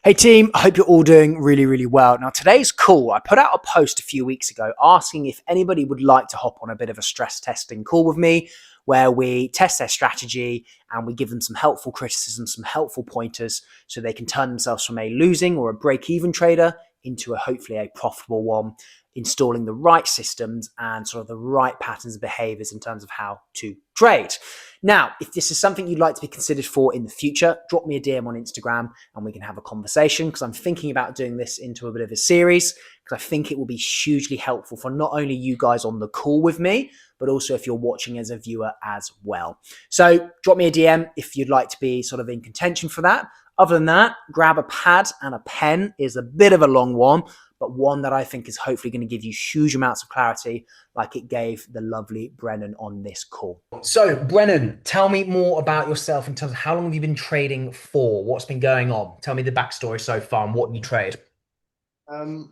Hey team, I hope you're all doing really, really well. Now, today's call, I put out a post a few weeks ago asking if anybody would like to hop on a bit of a stress testing call with me where we test their strategy and we give them some helpful criticism, some helpful pointers so they can turn themselves from a losing or a break even trader into a hopefully a profitable one, installing the right systems and sort of the right patterns of behaviors in terms of how to trade. Now, if this is something you'd like to be considered for in the future, drop me a DM on Instagram and we can have a conversation because I'm thinking about doing this into a bit of a series because I think it will be hugely helpful for not only you guys on the call with me, but also if you're watching as a viewer as well. So drop me a DM if you'd like to be sort of in contention for that. Other than that, grab a pad and a pen is a bit of a long one, but one that I think is hopefully going to give you huge amounts of clarity like it gave the lovely Brennan on this call. So, Brennan, tell me more about yourself in terms of how long have you been trading for? What's been going on? Tell me the backstory so far and what you trade.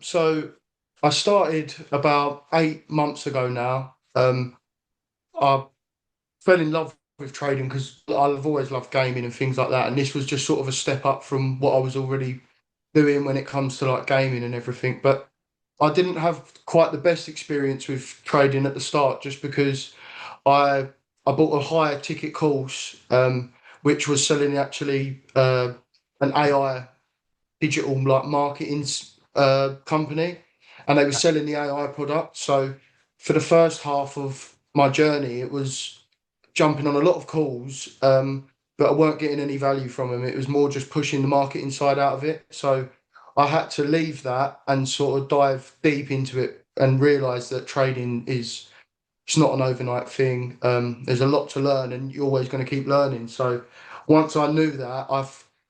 So I started about 8 months ago now. I fell in love with trading because I've always loved gaming and things like that, and this was just sort of a step up from what I was already doing when it comes to like gaming and everything. But I didn't have quite the best experience with trading at the start, just because I I bought a higher ticket course, which was selling actually an AI digital like marketing company, and they were selling the AI product. So for the first half of my journey, it was jumping on a lot of calls, but I weren't getting any value from them. It was more just pushing the marketing side out of it. So I had to leave that and sort of dive deep into it and realize that trading is it's not an overnight thing. There's a lot to learn, and you're always going to keep learning. So once I knew that,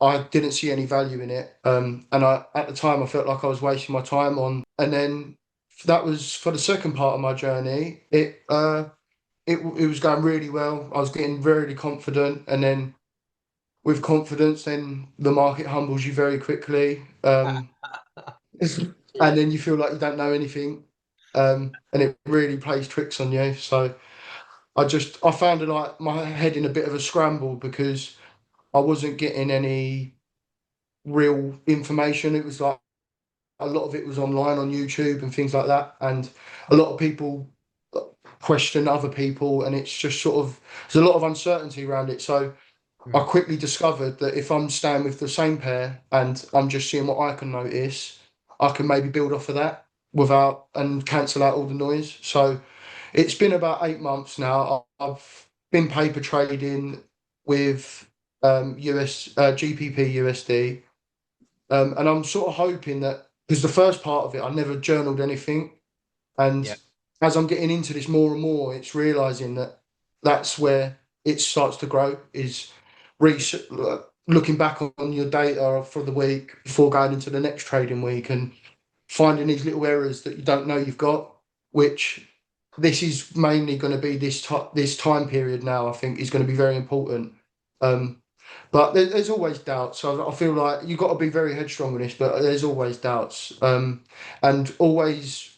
I didn't see any value in it, and I at the time I felt like I was wasting my time on. And then that was for the second part of my journey. It was going really well. I was getting really confident, and then with confidence, then the market humbles you very quickly. And then you feel like you don't know anything, and it really plays tricks on you. So I found it like my head in a bit of a scramble because I wasn't getting any real information. It was like a lot of it was online on YouTube and things like that, and a lot of people question other people, and it's just sort of there's a lot of uncertainty around it. So I Hmm. quickly discovered that if I'm staying with the same pair and I'm just seeing what I can notice, I can maybe build off of that without and cancel out all the noise. So it's been about 8 months now. I've been paper trading with GPP USD, and I'm sort of hoping that because the first part of it, I never journaled anything, and Yeah. as I'm getting into this more and more, it's realizing that that's where it starts to grow. Is research, looking back on your data for the week before going into the next trading week and finding these little errors that you don't know you've got, which this is mainly going to be this time period now. I think is going to be very important. Um, but there's always doubts. So I feel like you've got to be very headstrong with this, but there's always doubts, and always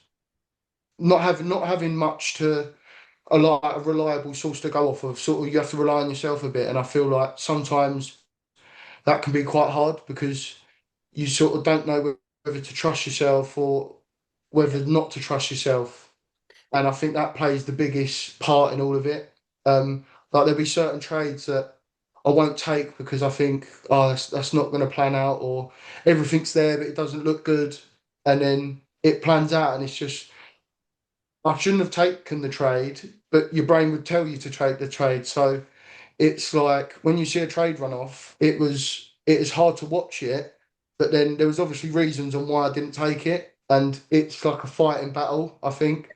not having much to a reliable source to go off of. Sort of you have to rely on yourself a bit, and I feel like sometimes that can be quite hard because you sort of don't know whether to trust yourself or Yeah. whether not to trust yourself. And I think that plays the biggest part in all of it. Like there'll be certain trades that I won't take because I think, oh, that's not going to plan out, or everything's there but it doesn't look good, and then it plans out, and it's just I shouldn't have taken the trade, but your brain would tell you to trade the trade. So it's like when you see a trade run off, it is hard to watch it, but then there was obviously reasons on why I didn't take it, and it's like a fighting battle, I think,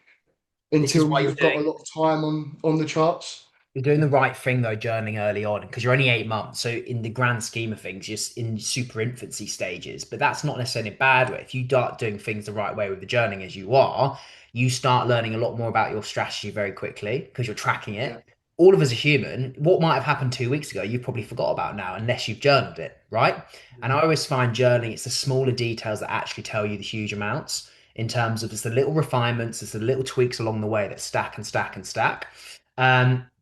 This is until why you're you've got a doing lot of time on the charts. You're doing the right thing though, journaling early on, because you're only 8 months. So in the grand scheme of things, you're in super infancy stages. But that's not necessarily a bad way. If you start doing things the right way with the journaling as you are, you start learning a lot more about your strategy very quickly because you're tracking Yeah, it. All of us are human. What might have happened 2 weeks ago, you probably forgot about now, unless you've journaled it, right? And I always find journaling, it's the smaller details that actually tell you the huge amounts in terms of it's the little refinements, it's the little tweaks along the way that stack and stack and stack.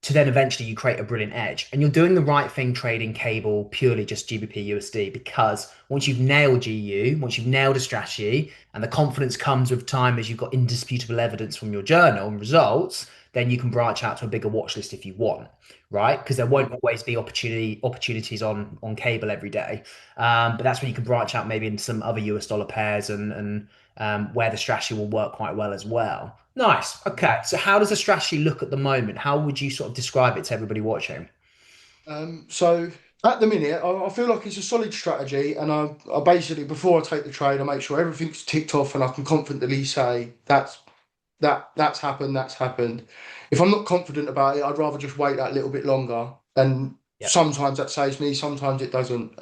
to then eventually you create a brilliant edge. And you're doing the right thing trading cable purely just GBP USD, because once you've nailed GU, once you've nailed a strategy, and the confidence comes with time as you've got indisputable evidence from your journal and results, then you can branch out to a bigger watch list if you want, right? Because there Yeah. won't always be opportunities on cable every day. But that's when you can branch out maybe into some other US dollar pairs and where the strategy will work quite well as well. Nice. Okay. So how does the strategy look at the moment? How would you sort of describe it to everybody watching? So at the minute, I feel like it's a solid strategy, and I basically before I take the trade, I make sure everything's ticked off, and I can confidently say that's happened, that's happened. If I'm not confident about it, I'd rather just wait that little bit longer, and Yep. sometimes that saves me, sometimes it doesn't.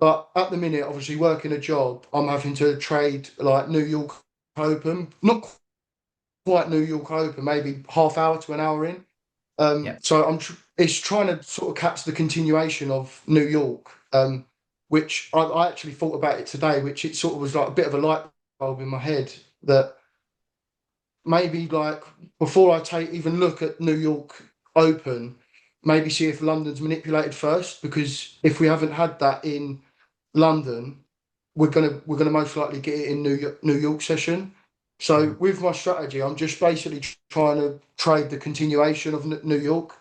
But at the minute, obviously working a job, I'm having to trade like New York Open, not quite New York Open, maybe half hour to an hour in. Yep. So it's trying to sort of catch the continuation of New York, which I actually thought about it today, which it sort of was like a bit of a light bulb in my head that maybe like before I take even look at New York Open, maybe see if London's manipulated first, because if we haven't had that in London, we're gonna most likely get it in New York session. So Mhm. with my strategy, I'm just basically trying to trade the continuation of New York.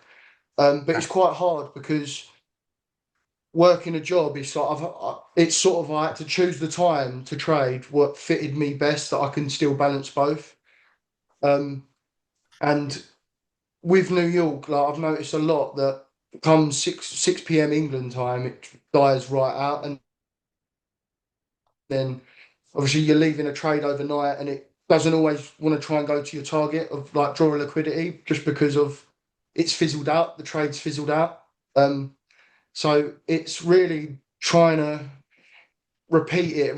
But Okay. it's quite hard because working a job is sort of it's sort of I had to choose the time to trade what fitted me best that I can still balance both. Um, and with New York, like I've noticed a lot that come six p.m. England time, it dies right out, and then obviously you're leaving a trade overnight, and it doesn't always want to try and go to your target of like draw a liquidity just because of it's fizzled out, the trade's fizzled out. So it's really trying to repeat it,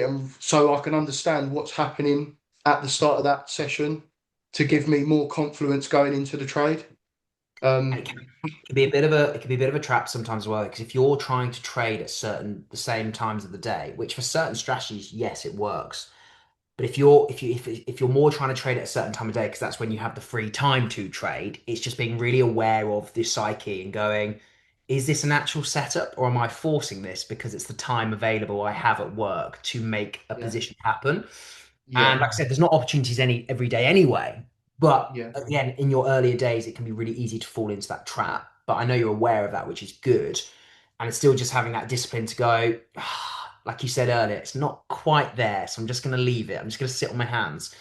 and so I can understand what's happening at the start of that session to give me more confidence going into the trade. And Um, it can be a bit of a trap sometimes as well, because if you're trying to trade at the same times of the day, which for certain strategies, yes, it works. But if you're more trying to trade at a certain time of day, because that's when you have the free time to trade, it's just being really aware of this psyche and going, is this an actual setup, or am I forcing this because it's the time available I have at work to make a yeah, position happen? yeah, And like I said, there's not opportunities every day anyway. But yeah, again, in your earlier days, it can be really easy to fall into that trap. But I know you're aware of that, which is good. And it's still just having that discipline to go, like you said earlier, it's not quite there. So I'm just going to leave it. I'm just going to sit on my hands.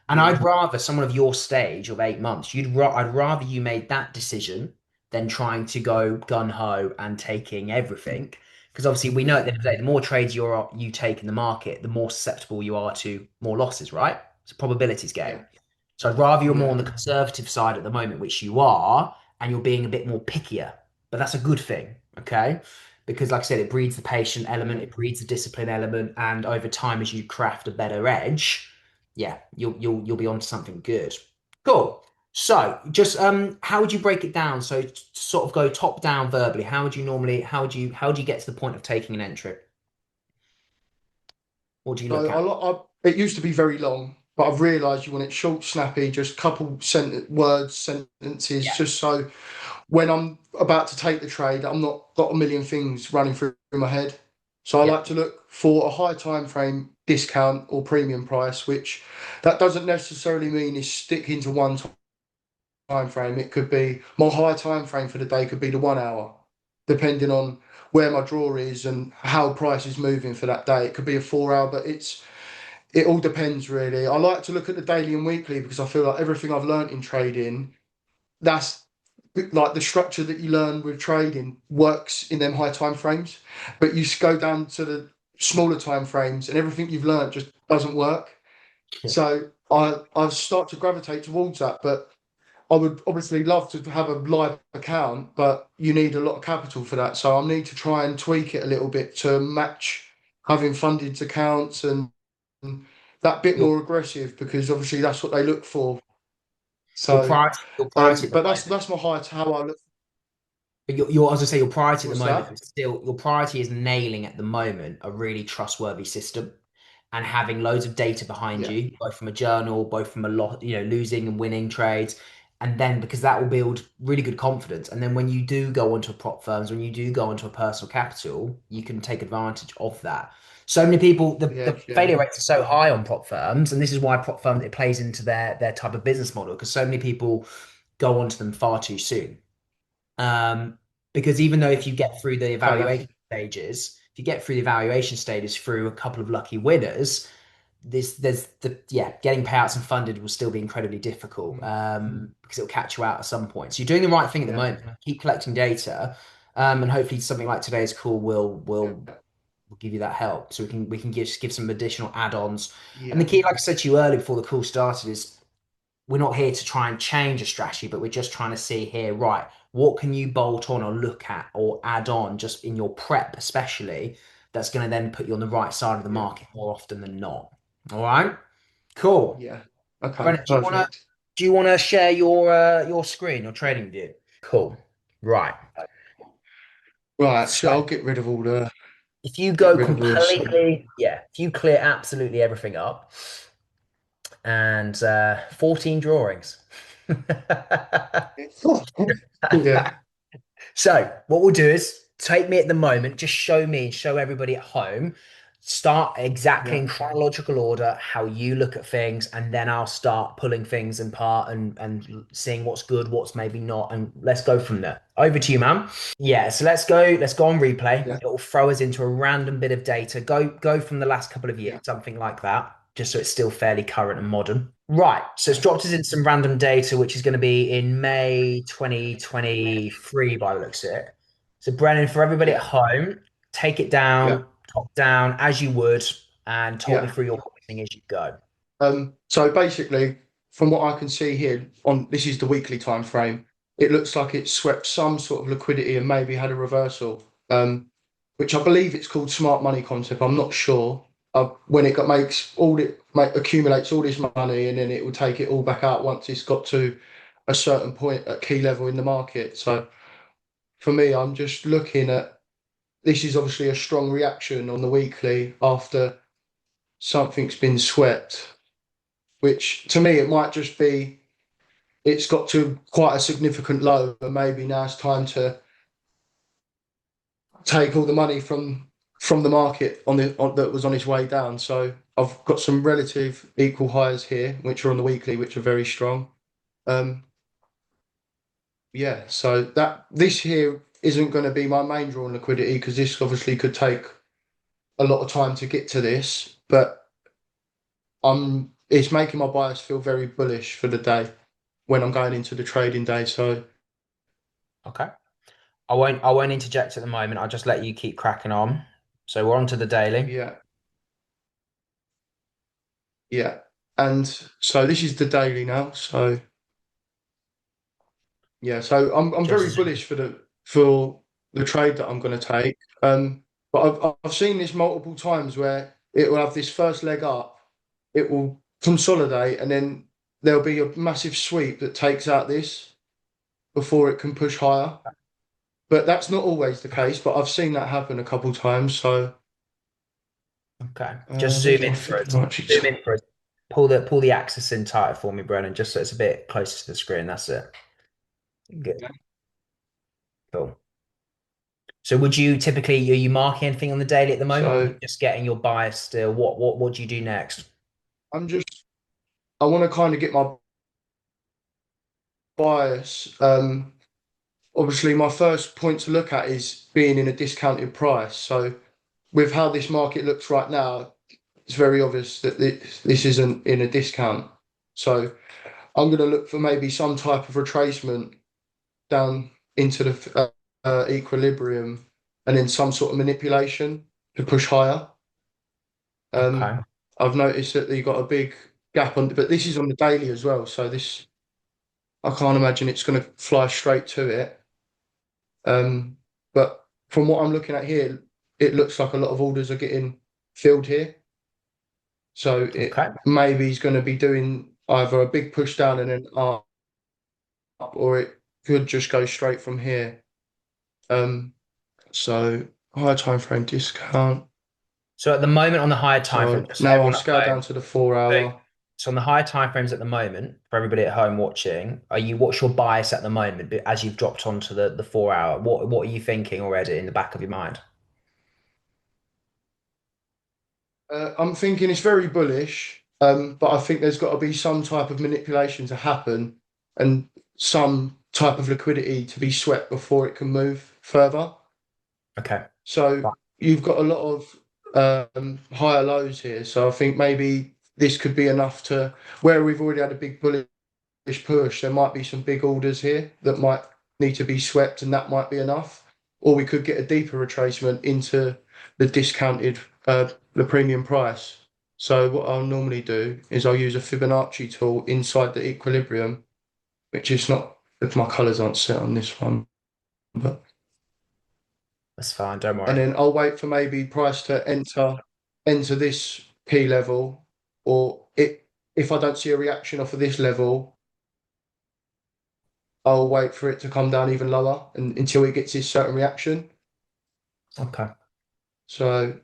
And yeah, I'd rather someone of your stage of 8 months, I'd rather you made that decision than trying to go gun ho and taking everything. Because obviously we know yeah, at the end of the day, the more trades you take in the market, the more susceptible you are to more losses, right? It's a probabilities yeah, game. So I'd rather you're more yeah, on the conservative side at the moment, which you are, and you're being a bit more pickier. But that's a good thing, okay? Because like I said, it breeds the patient element, yeah. it breeds the discipline element, and over time, as you craft a better edge, yeah, you'll be onto something good. Cool. So just how would you break it down? So to sort of go top down verbally, how do you get to the point of taking an entry? What do you look So at? it used to be very long, but I've realised you want it short, snappy, just couple words, sentences, Yeah. just so when I'm about to take the trade, I'm not got a million things running through my head. So I Yeah. like to look for a high time frame discount or premium price, which that doesn't necessarily mean is sticking to one time frame. It could be my high time frame for the day could be the 1 hour, depending on where my draw is and how price is moving for that day. It could be a 4 hour, but it all depends really. I like to look at the daily and weekly because I feel like everything I've learned in trading, that's like the structure that you learn with trading works in them high time frames, but you go down to the smaller time frames and everything you've learned just doesn't work. Yeah. So I start to gravitate towards that, but I would obviously love to have a live account, but you need a lot of capital for that. So I need to try and tweak it a little bit to match having funded accounts and that bit Your more aggressive because obviously that's what they look for. your So, priority your priority at the but moment. that's my height. How I look. But as I say, your priority at the What's moment that? is still your priority is nailing at the moment a really trustworthy system and having loads of data behind Yeah, you, both from a journal, both from a lot, losing and winning trades. And then because that will build really good confidence. And then when you do go onto prop firms, when you do go onto a personal capital, you can take advantage of that. So many people, Yeah, the yeah, failure rates are so high on prop firms, and this is why prop firms it plays into their type of business model because so many people go onto them far too soon. Um, because even though if you get through the okay, evaluation stages, if you get through the evaluation stages through a couple of lucky winners, there's the yeah getting payouts and funded will still be incredibly difficult because it'll catch you out at some point. So you're doing the right thing at the yeah, moment. Keep collecting data, and hopefully something like today's call will give you that help. So we can give some additional add-ons. And the yeah, key, like I said to you earlier before the call started, is we're not here to try and change a strategy, but we're just trying to see here, right, what can you bolt on or look at or add on just in your prep, especially, that's going to then put you on the right side of the yeah, market more often than not. All right, cool. yeah. Okay, Brennan, perfect. do you wanna share your screen, your trading view? Cool. Right. Right, so So I'll get rid of all the if you get go rid of this. completely, yeah, if you clear absolutely everything up and 14 drawings. Yeah, So what we'll do is take me at the moment, just show me and show everybody at home. Start exactly yeah. in chronological order how you look at things, and then I'll start pulling things apart and seeing what's good, what's maybe not, and let's go from there. Over to you, man. Yeah, so let's go on replay. Yeah, It will throw us into a random bit of data. Go from the last couple of years, yeah, something like that, just so it's still fairly current and modern. Right, so it's dropped us in some random data, which is going to be in May 2023 by the looks of it. So Brennan, for everybody at yeah, home, take it yeah, down, top down as you would, and talk me yeah. through your pricing as you go. So basically, from what I can see here on this is the weekly time frame, it looks like it swept some sort of liquidity and maybe had a reversal, which I believe it's called smart money concept. I'm not sure. When it got makes all accumulates all this money and then it will take it all back out once it's got to a certain point at key level in the market. So for me, I'm just looking at this is obviously a strong reaction on the weekly after something's been swept, which to me it might just be it's got to quite a significant low, and maybe now it's time to take all the money from the market that was on its way down. So I've got some relative equal highs here, which are on the weekly, which are very strong. Um, yeah, so that this here isn't going to be my main draw on liquidity because this obviously could take a lot of time to get to this, but it's making my buyers feel very bullish for the day when I'm going into the trading day. So Okay. I won't interject at the moment. I'll just let you keep cracking on. So we're on to the daily. yeah, yeah. And so this is the daily now. So yeah, so I'm Just very as bullish for the trade that I'm going to take. But I've seen this multiple times where it will have this first leg up, it will consolidate, and then there'll be a massive sweep that takes out this before it can push higher. But that's not always the case. But I've seen that happen a couple times. So okay. Just zoom where's my in for us. Fibonacci? Zoom in for us. Pull the axis in tighter for me, Brennan, just so it's a bit closer to the screen. That's it. Good. Cool. So would you typically are you marking anything on the daily at the moment, or are you So just getting your bias still? What do you do next? I'm just I want to kind of get my bias. Obviously, my first point to look at is being in a discounted price. So, with how this market looks right now, it's very obvious that this isn't in a discount. So, I'm going to look for maybe some type of retracement down into the equilibrium and then some sort of manipulation to push higher. Um, Okay. I've noticed that you got a big gap on, but this is on the daily as well. So, this I can't imagine it's going to fly straight to it. Um, but from what I'm looking at here, it looks like a lot of orders are getting filled here. So it Okay. maybe he's going to be doing either a big push down and then up, or it could just go straight from here. Um, so higher time frame discount. So at the moment on the higher time frame, So just so now I'll everyone at scale down home, to the four putting hour. So on the higher time frames at the moment, for everybody at home watching, what's your bias at the moment as you've dropped onto the 4 hour? What are you thinking already in the back of your mind? I'm thinking it's very bullish, but I think there's got to be some type of manipulation to happen and some type of liquidity to be swept before it can move further. Okay. So Right. you've got a lot of higher lows here. So I think maybe this could be enough to where we've already had a big bullish push. There might be some big orders here that might need to be swept, and that might be enough. Or we could get a deeper retracement into the discounted, the premium price. So what I'll normally do is I'll use a Fibonacci tool inside the equilibrium, which is not if my colours aren't set on this one, but That's fine. Don't and worry. then I'll wait for maybe price to enter this P level, or it if I don't see a reaction off of this level, I'll wait for it to come down even lower and until it gets this certain reaction. Okay. So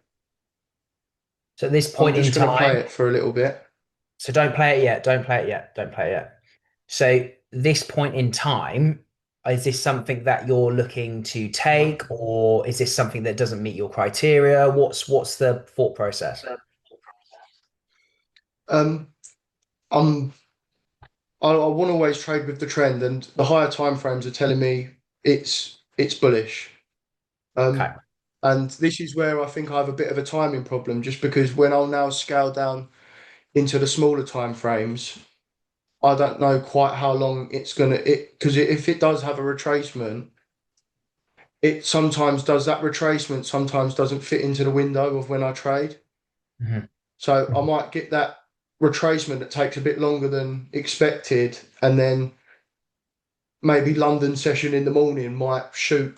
So at this I'm point in just going to play time, it for a little bit. so don't play it yet. Don't play it yet. Don't play it yet. So this point in time, is this something that you're looking to take, or is this something that doesn't meet your criteria? What's the thought process? Um, I'm I want to always trade with the trend, and the higher time frames are telling me it's bullish. Okay. And this is where I think I have a bit of a timing problem, just because when I'll now scale down into the smaller time frames, I don't know quite how long it's gonna it because if it does have a retracement, it sometimes does that retracement, sometimes doesn't fit into the window of when I trade. Mhm. So I Mhm. might get that retracement that takes a bit longer than expected, and then maybe London session in the morning might shoot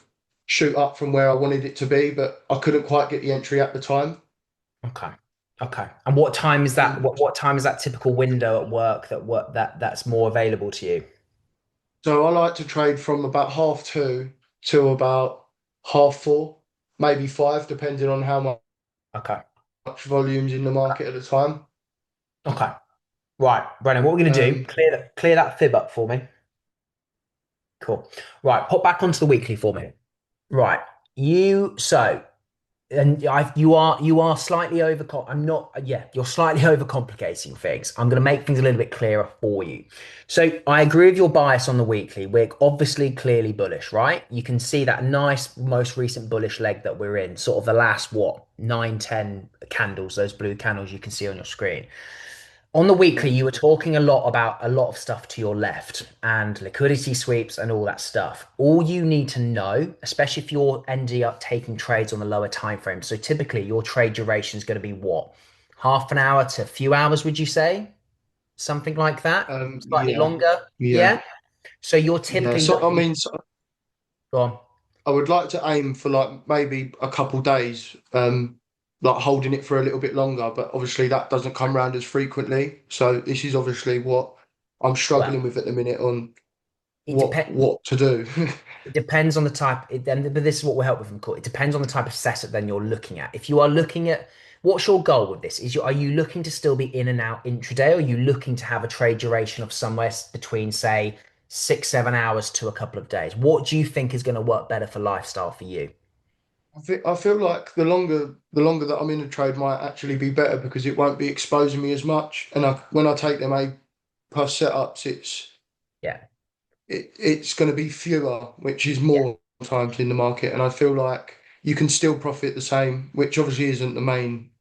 up from where I wanted it to be, but I couldn't quite get the entry at the time. Okay. Okay. And what time is that? Um, What time is that typical window at work that's more available to you? so I like to trade from about 2:30 to about 4:30, maybe 5, depending on how Okay. much volume's in the market at the time. Okay. Right, Brennan, what we're going to do, Um, clear that fib up for me. Cool. Right, pop back onto the weekly for me. Right. So you are slightly I'm not yeah, you're slightly overcomplicating things. I'm going to make things a little bit clearer for you. So I agree with your bias on the weekly. We're obviously clearly bullish, right? You can see that nice most recent bullish leg that we're in, sort of the last what, 9, 10 candles, those blue candles you can see on your screen. On the weekly, yeah. you were talking a lot about a lot of stuff to your left and liquidity sweeps and all that stuff. All you need to know, especially if you're ending up taking trades on the lower time frame. So typically your trade duration is going to be what? Half an hour to a few hours, would you say? Something like that? Slightly Yeah, longer? yeah, Yeah. So you're yeah. typically So I looking, mean, go on. I would like to aim for like maybe a couple days, like holding it for a little bit longer, but obviously that doesn't come around as frequently. So this is obviously what I'm Well, struggling with at the minute on it depends. what to do. It depends on the type. But this is what will help with them. It depends on the type of setup then you're looking at. If you are looking at what's your goal with this? Are you looking to still be in and out intraday, or are you looking to have a trade duration of somewhere between say 6, 7 hours to a couple of days? What do you think is going to work better for lifestyle for you? I feel like the longer that I'm in the trade might actually be better because it won't be exposing me as much. And when I take them A plus setups, Yeah. it's going to be fewer, which is Yeah. more times in the market. And I feel like you can still profit the same, which obviously isn't the main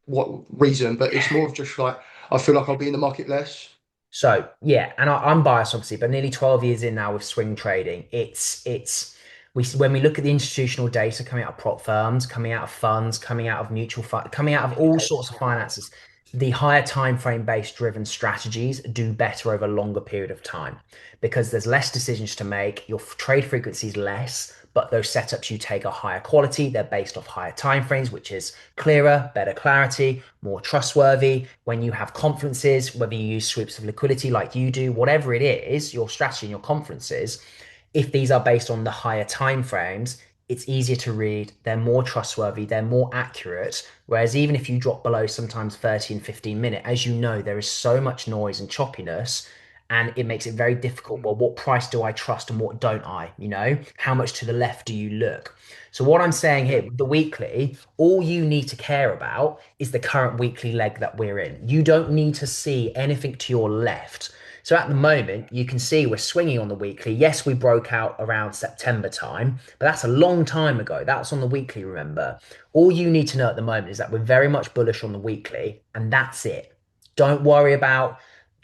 what reason, but it's more of just like I feel like I'll be in the market less. So yeah, and I'm biased obviously, but nearly 12 years in now with swing trading, it's we when we look at the institutional data coming out of prop firms, coming out of funds, coming out of mutual fund, coming out of all sorts of finances, the higher time frame based driven strategies do better over a longer period of time because there's less decisions to make, your trade frequency is less, but those setups you take are higher quality, they're based off higher time frames, which is clearer, better clarity, more trustworthy. When you have conferences, whether you use sweeps of liquidity like you do, whatever it is, your strategy and your conferences, if these are based on the higher time frames, it's easier to read, they're more trustworthy, they're more accurate. Whereas even if you drop below sometimes 30 and 15 minute, as you know, there is so much noise and choppiness, and it makes it very difficult. Well, what price do I trust and what don't I? You know, how much to the left do you look? So what I'm saying Yeah. here, with the weekly, all you need to care about is the current weekly leg that we're in. You don't need to see anything to your left. So at the moment, you can see we're swinging on the weekly. Yes, we broke out around September time, but that's a long time ago. That's on the weekly, remember. All you need to know at the moment is that we're very much bullish on the weekly, and that's it. Don't worry about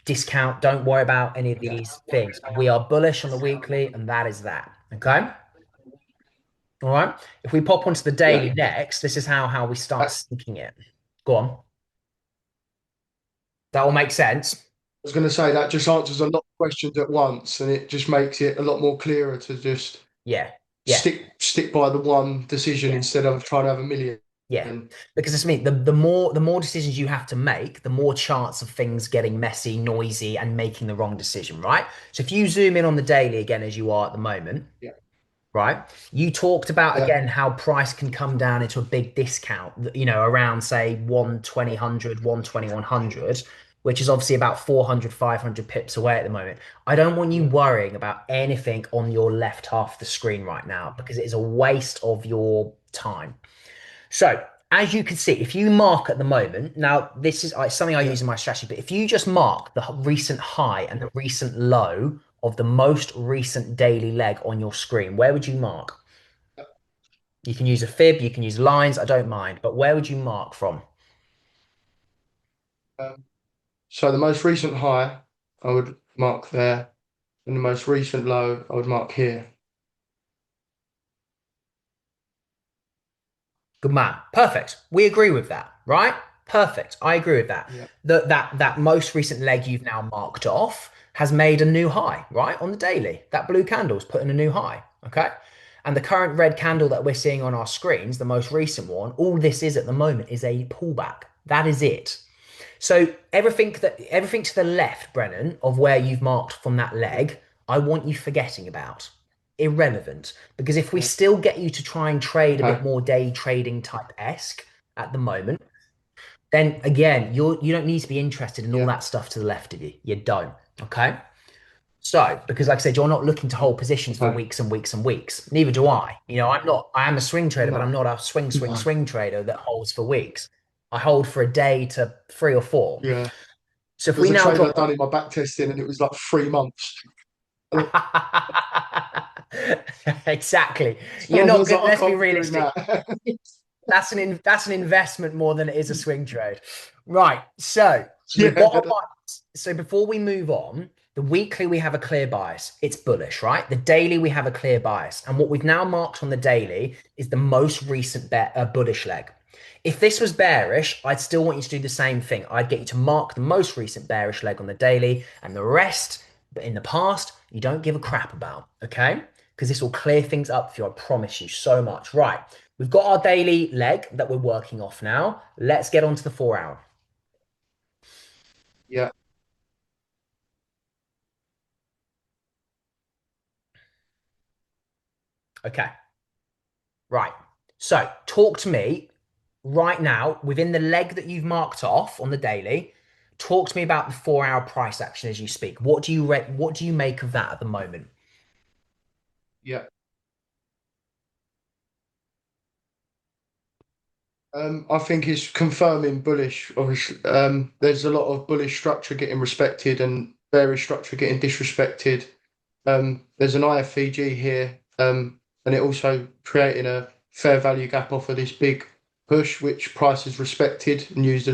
discount. Don't worry about any of Yeah. these things. We are bullish on the weekly, and that is that. Okay. All right. If we pop onto the Yeah. daily next, this is how we start I syncing it. Go on. That all makes sense. was going to say that just answers a lot of questions at once, and it just makes it a lot more clearer to just Yeah. Yeah. stick by the one decision Yeah. instead of trying to have a million. Yeah, because it's me. The more decisions you have to make, the more chance of things getting messy, noisy, and making the wrong decision, right? So if you zoom in on the daily again, as you are at the moment, Yeah. right? You talked about Yeah. again how price can come down into a big discount, you know, around say 120, which is obviously about 400, 500 pips away at the moment. I don't want you Yeah. worrying about anything on your left half of the screen right now because it is a waste of your time. So, as you can see, if you mark at the moment, now this is something I Yeah. use in my strategy, but if you just mark the recent high and the recent low of the most recent daily leg on your screen, where would you mark? You can use a fib, you can use lines, I don't mind, but where would you mark from? Um, so the most recent high, I would mark there, and the most recent low, I would mark here. Good man. Perfect. We agree with that, right? Perfect. I agree with that. Yeah. That most recent leg you've now marked off has made a new high, right? On the daily. That blue candle's put in a new high. Okay. And the current red candle that we're seeing on our screens, the most recent one, all this is at the moment is a pullback. That is it. So everything to the left, Brennan, of where you've marked from that leg, I want you forgetting about. Irrelevant. Because if we Yeah. still get you to try and trade a bit Okay. more day trading type esque at the moment, then again, you don't need to be interested in all Yeah. that stuff to the left of you. You don't. Okay. So, because like I said, you're not looking to hold positions for Okay. weeks and weeks and weeks. Neither do I. You know, I am a swing trader, but I'm No. not a No. swing trader that holds for weeks. I hold for a day to three or four. Yeah. So if we There's a now trade drop I've done in my back testing, and it was like 3 months. And exactly, I you're not was good. like, I Let's be can't be doing realistic. that. That's an investment more than it is a swing trade. Right. So we've got our Yeah. bias. So before we move on, the weekly we have a clear bias. It's bullish, right? The daily we have a clear bias. And what we've now marked on the daily is the most recent bullish leg. If this was bearish, I'd still want you to do the same thing. I'd get you to mark the most recent bearish leg on the daily and the rest, but in the past, you don't give a crap about, okay? Because this will clear things up for you. I promise you so much. Right. We've got our daily leg that we're working off now. Let's get on to the 4 hour. Yeah. Okay. Right. So talk to me right now within the leg that you've marked off on the daily. Talk to me about the 4 hour price action as you speak. What do you make of that at the moment? Yeah. I think it's confirming bullish. Obviously, there's a lot of bullish structure getting respected and bearish structure getting disrespected. There's an IFVG here, and it also creating a fair value gap off of this big push, which price is respected and used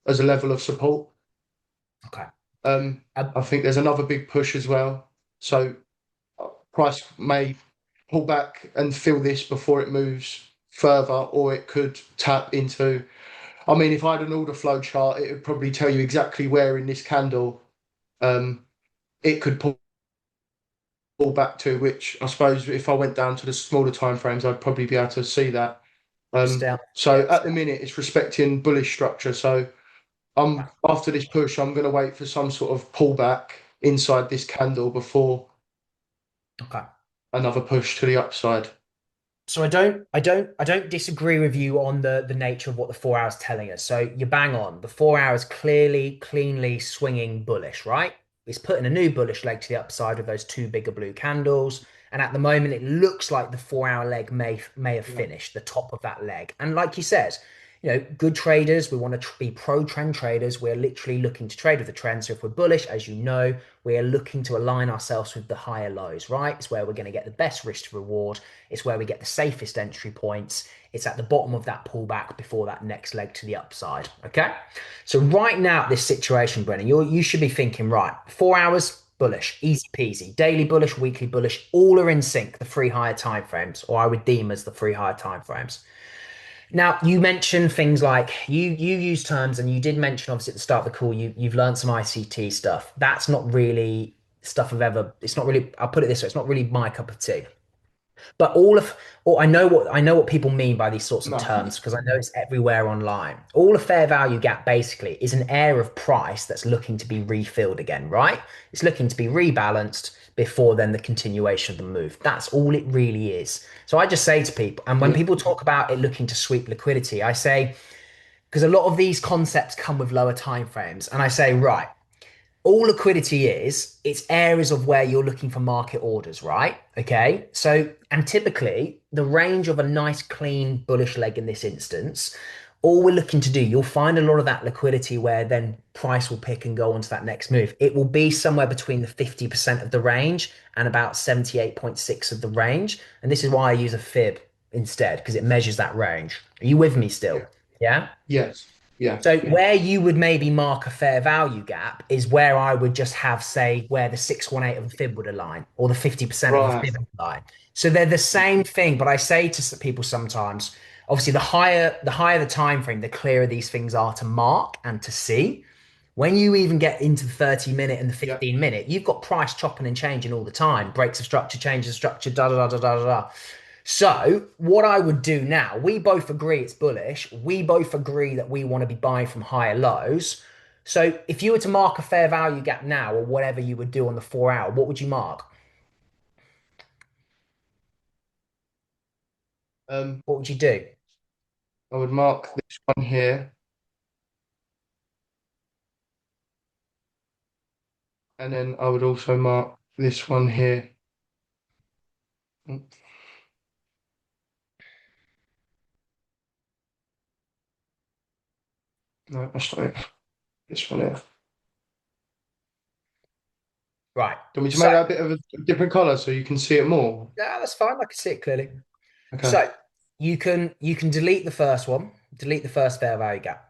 as a level of support. Okay. Um, Uh, I think there's another big push as well. So price may pull back and fill this before it moves further, or it could tap into. I mean, if I had an order flow chart, it would probably tell you exactly where in this candle um, it could pull back to. Which I suppose if I went down to the smaller time frames, I'd probably be able to see that. stay on. Yeah. So at the minute, it's respecting bullish structure. So I'm after this push, I'm going to wait for some sort of pullback inside this candle before Okay. another push to the upside. So I don't disagree with you on the nature of what the 4 hours telling us. So you bang on. The 4 hours clearly, cleanly swinging bullish, right? It's putting a new bullish leg to the upside with those two bigger blue candles. And at the moment, it looks like the 4 hour leg may have Yeah, finished the top of that leg. And like you said, good traders, we want to be pro trend traders. We're literally looking to trade with the trend. So if we're bullish, as you know, we are looking to align ourselves with the higher lows, right? It's where we're going to get the best risk to reward. It's where we get the safest entry points. It's at the bottom of that pullback before that next leg to the upside. Okay. So right now, this situation, Brennan, you should be thinking, right, 4 hours bullish, easy peasy, daily bullish, weekly bullish, all are in sync, the three higher time frames, or I would deem as the three higher time frames. Now, you mentioned things like you use terms, and you did mention obviously at the start of the call you've learned some ICT stuff. That's not really stuff I've ever. It's not really. I'll put it this way. It's not really my cup of tea. But I know what people mean by these sorts of no, terms because I know it's everywhere online. All a fair value gap basically is an area of price that's looking to be refilled again, right? It's looking to be rebalanced before then the continuation of the move. That's all it really is. So I just say to people, and when yeah, people talk about it looking to sweep liquidity, I say, because a lot of these concepts come with lower time frames, and I say, right, all liquidity is it's areas of where you're looking for market orders, right? Okay. So, and typically the range of a nice clean bullish leg in this instance, all we're looking to do, you'll find a lot of that liquidity where then price will pick and go on to that next move. It will be somewhere between the 50% of the range and about 78.6 of the range. And this is why I use a fib instead, because it measures that range. Are you with me yeah, still? Yeah. yes, yeah, So yeah, where you would maybe mark a fair value gap is where I would just have, say, where the 618 of the fib would align or the 50% of the right, fib would align. So they're the same thing, but I say to people sometimes, obviously the higher the time frame, the clearer these things are to mark and to see. When you even get into the 30-minute and the yeah, 15-minute, you've got price chopping and changing all the time. Breaks of structure, changes of structure, da da da da da da. So, what I would do now, we both agree it's bullish. We both agree that we want to be buying from higher lows. So, if you were to mark a fair value gap now, or whatever you would do on the 4 hour, what would you mark? um, What would you do? I would mark this one here, and then I would also mark this one here. Mm, no, that's not it. This one here. Right. Do you want me to So, make that a bit of a different color so you can see it more? yeah, that's fine. I can see it clearly. Okay. So, you can delete the first one, delete the first fair value gap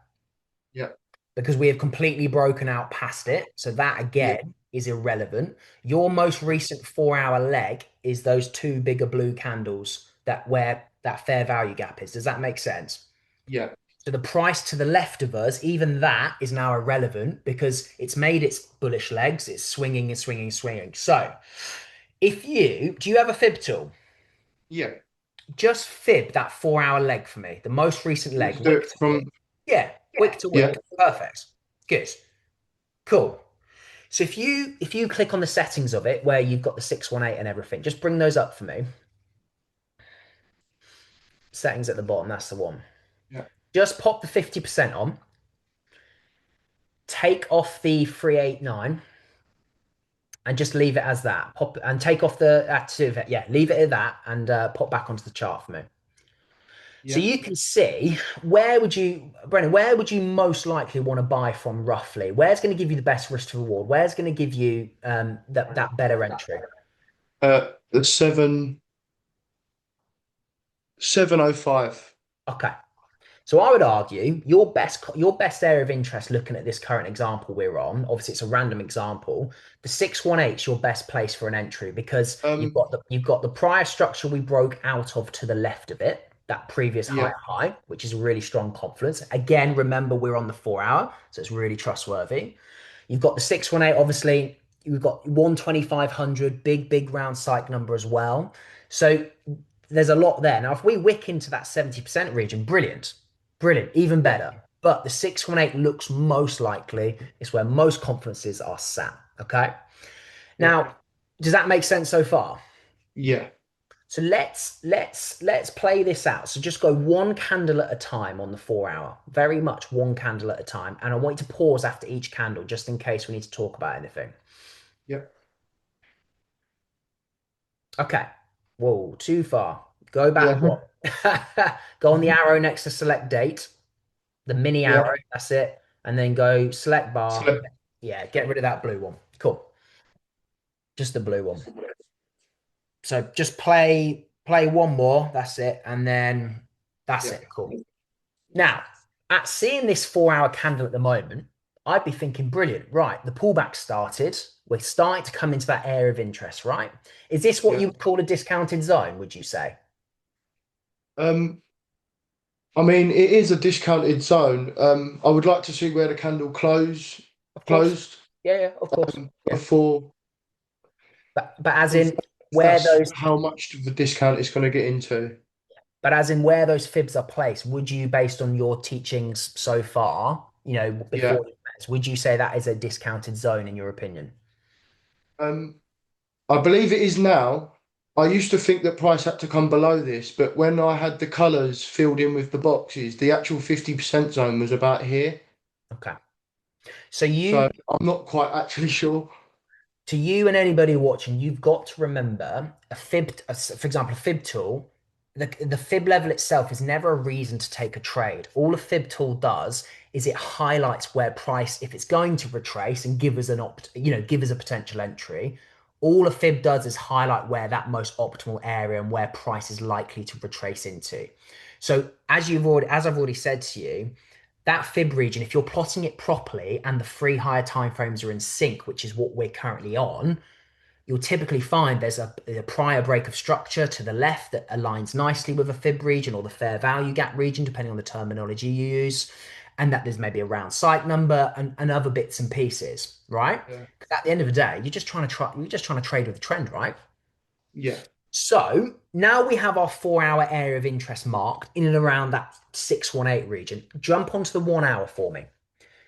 Yeah, because we have completely broken out past it. So that yeah, again is irrelevant. Your most recent 4 hour leg is those two bigger blue candles that where that fair value gap is. Does that make sense? yeah, So the price to the left of us, even that is now irrelevant because it's made its bullish legs. It's swinging and swinging and swinging. So if you do you have a fib tool? yeah. Just fib that 4 hour leg for me, the most recent You want leg, to do wick it to wick. from, Yeah, wick to yeah, wick. Perfect. Good. Cool. So if you click on the settings of it where you've got the 618 and everything, just bring those up for me. Settings at the bottom, that's the one. yeah, Just pop the 50% on, take off the 389 and just leave it as that. Pop and take off the active, yeah, leave it at that and pop back onto the chart for me. So yeah. you can see Brennan, where would you most likely want to buy from roughly? Where's going to give you the best risk to reward? Where's going to give you that better entry? The 705. Okay. So I would argue your best area of interest looking at this current example we're on, obviously it's a random example, the 618 is your best place for an entry because you've Um, got the prior structure we broke out of to the left of it, that previous yeah, higher high, which is a really strong confluence. Again, remember we're on the 4 hour, so it's really trustworthy. You've got the 618, obviously, you've got 12500, big round psych number as well. So there's a lot there. Now, if we wick into that 70% region, brilliant, brilliant, even yeah, better. But the 618 looks most likely it's where most conferences are sat. Okay. yeah, Now, does that make sense so far? yeah, So let's play this out. So just go one candle at a time on the 4 hour. Very much one candle at a time. And I want you to pause after each candle just in case we need to talk about anything. Yeah. Okay. Whoa, too far. Go back Yeah. what? Go on the arrow next to select date, the mini Yeah. arrow, that's it. And then go select bar. So, Yeah, get rid of that blue one. Cool. Just the blue one. So just play one more, that's it. And then that's yeah. it. Cool. Now, at seeing this 4 hour candle at the moment, I'd be thinking, brilliant, right? The pullback started. We're starting to come into that area of interest, right? Is this what Yeah. you would call a discounted zone, would you say? Um, I mean, it is a discounted zone. I would like to see where the candle Of course. closed Yeah, yeah, of course. Yeah. before, But as in before where that's those how much of the discount it's going to get into. but as in where those fibs are placed, would you, based on your teachings so far, Yeah. before would you say that is a discounted zone in your opinion? Um, I believe it is now. I used to think that price had to come below this, but when I had the colours filled in with the boxes, the actual 50% zone was about here. Okay. So you So I'm not quite actually sure. to you and anybody watching, you've got to remember for example, a fib tool, the fib level itself is never a reason to take a trade. All a fib tool does is it highlights where price, if it's going to retrace and give us give us a potential entry. All a fib does is highlight where that most optimal area and where price is likely to retrace into. So as I've already said to you, that fib region, if you're plotting it properly and the three higher timeframes are in sync, which is what we're currently on, you'll typically find there's a prior break of structure to the left that aligns nicely with a fib region or the fair value gap region, depending on the terminology you use, and that there's maybe a round cycle number and other bits and pieces, right? Yeah. Because at the end of the day, you're just trying to trade with the trend, right? Yeah. So now we have our 4 hour area of interest marked in and around that 618 region. Jump onto the 1 hour for me.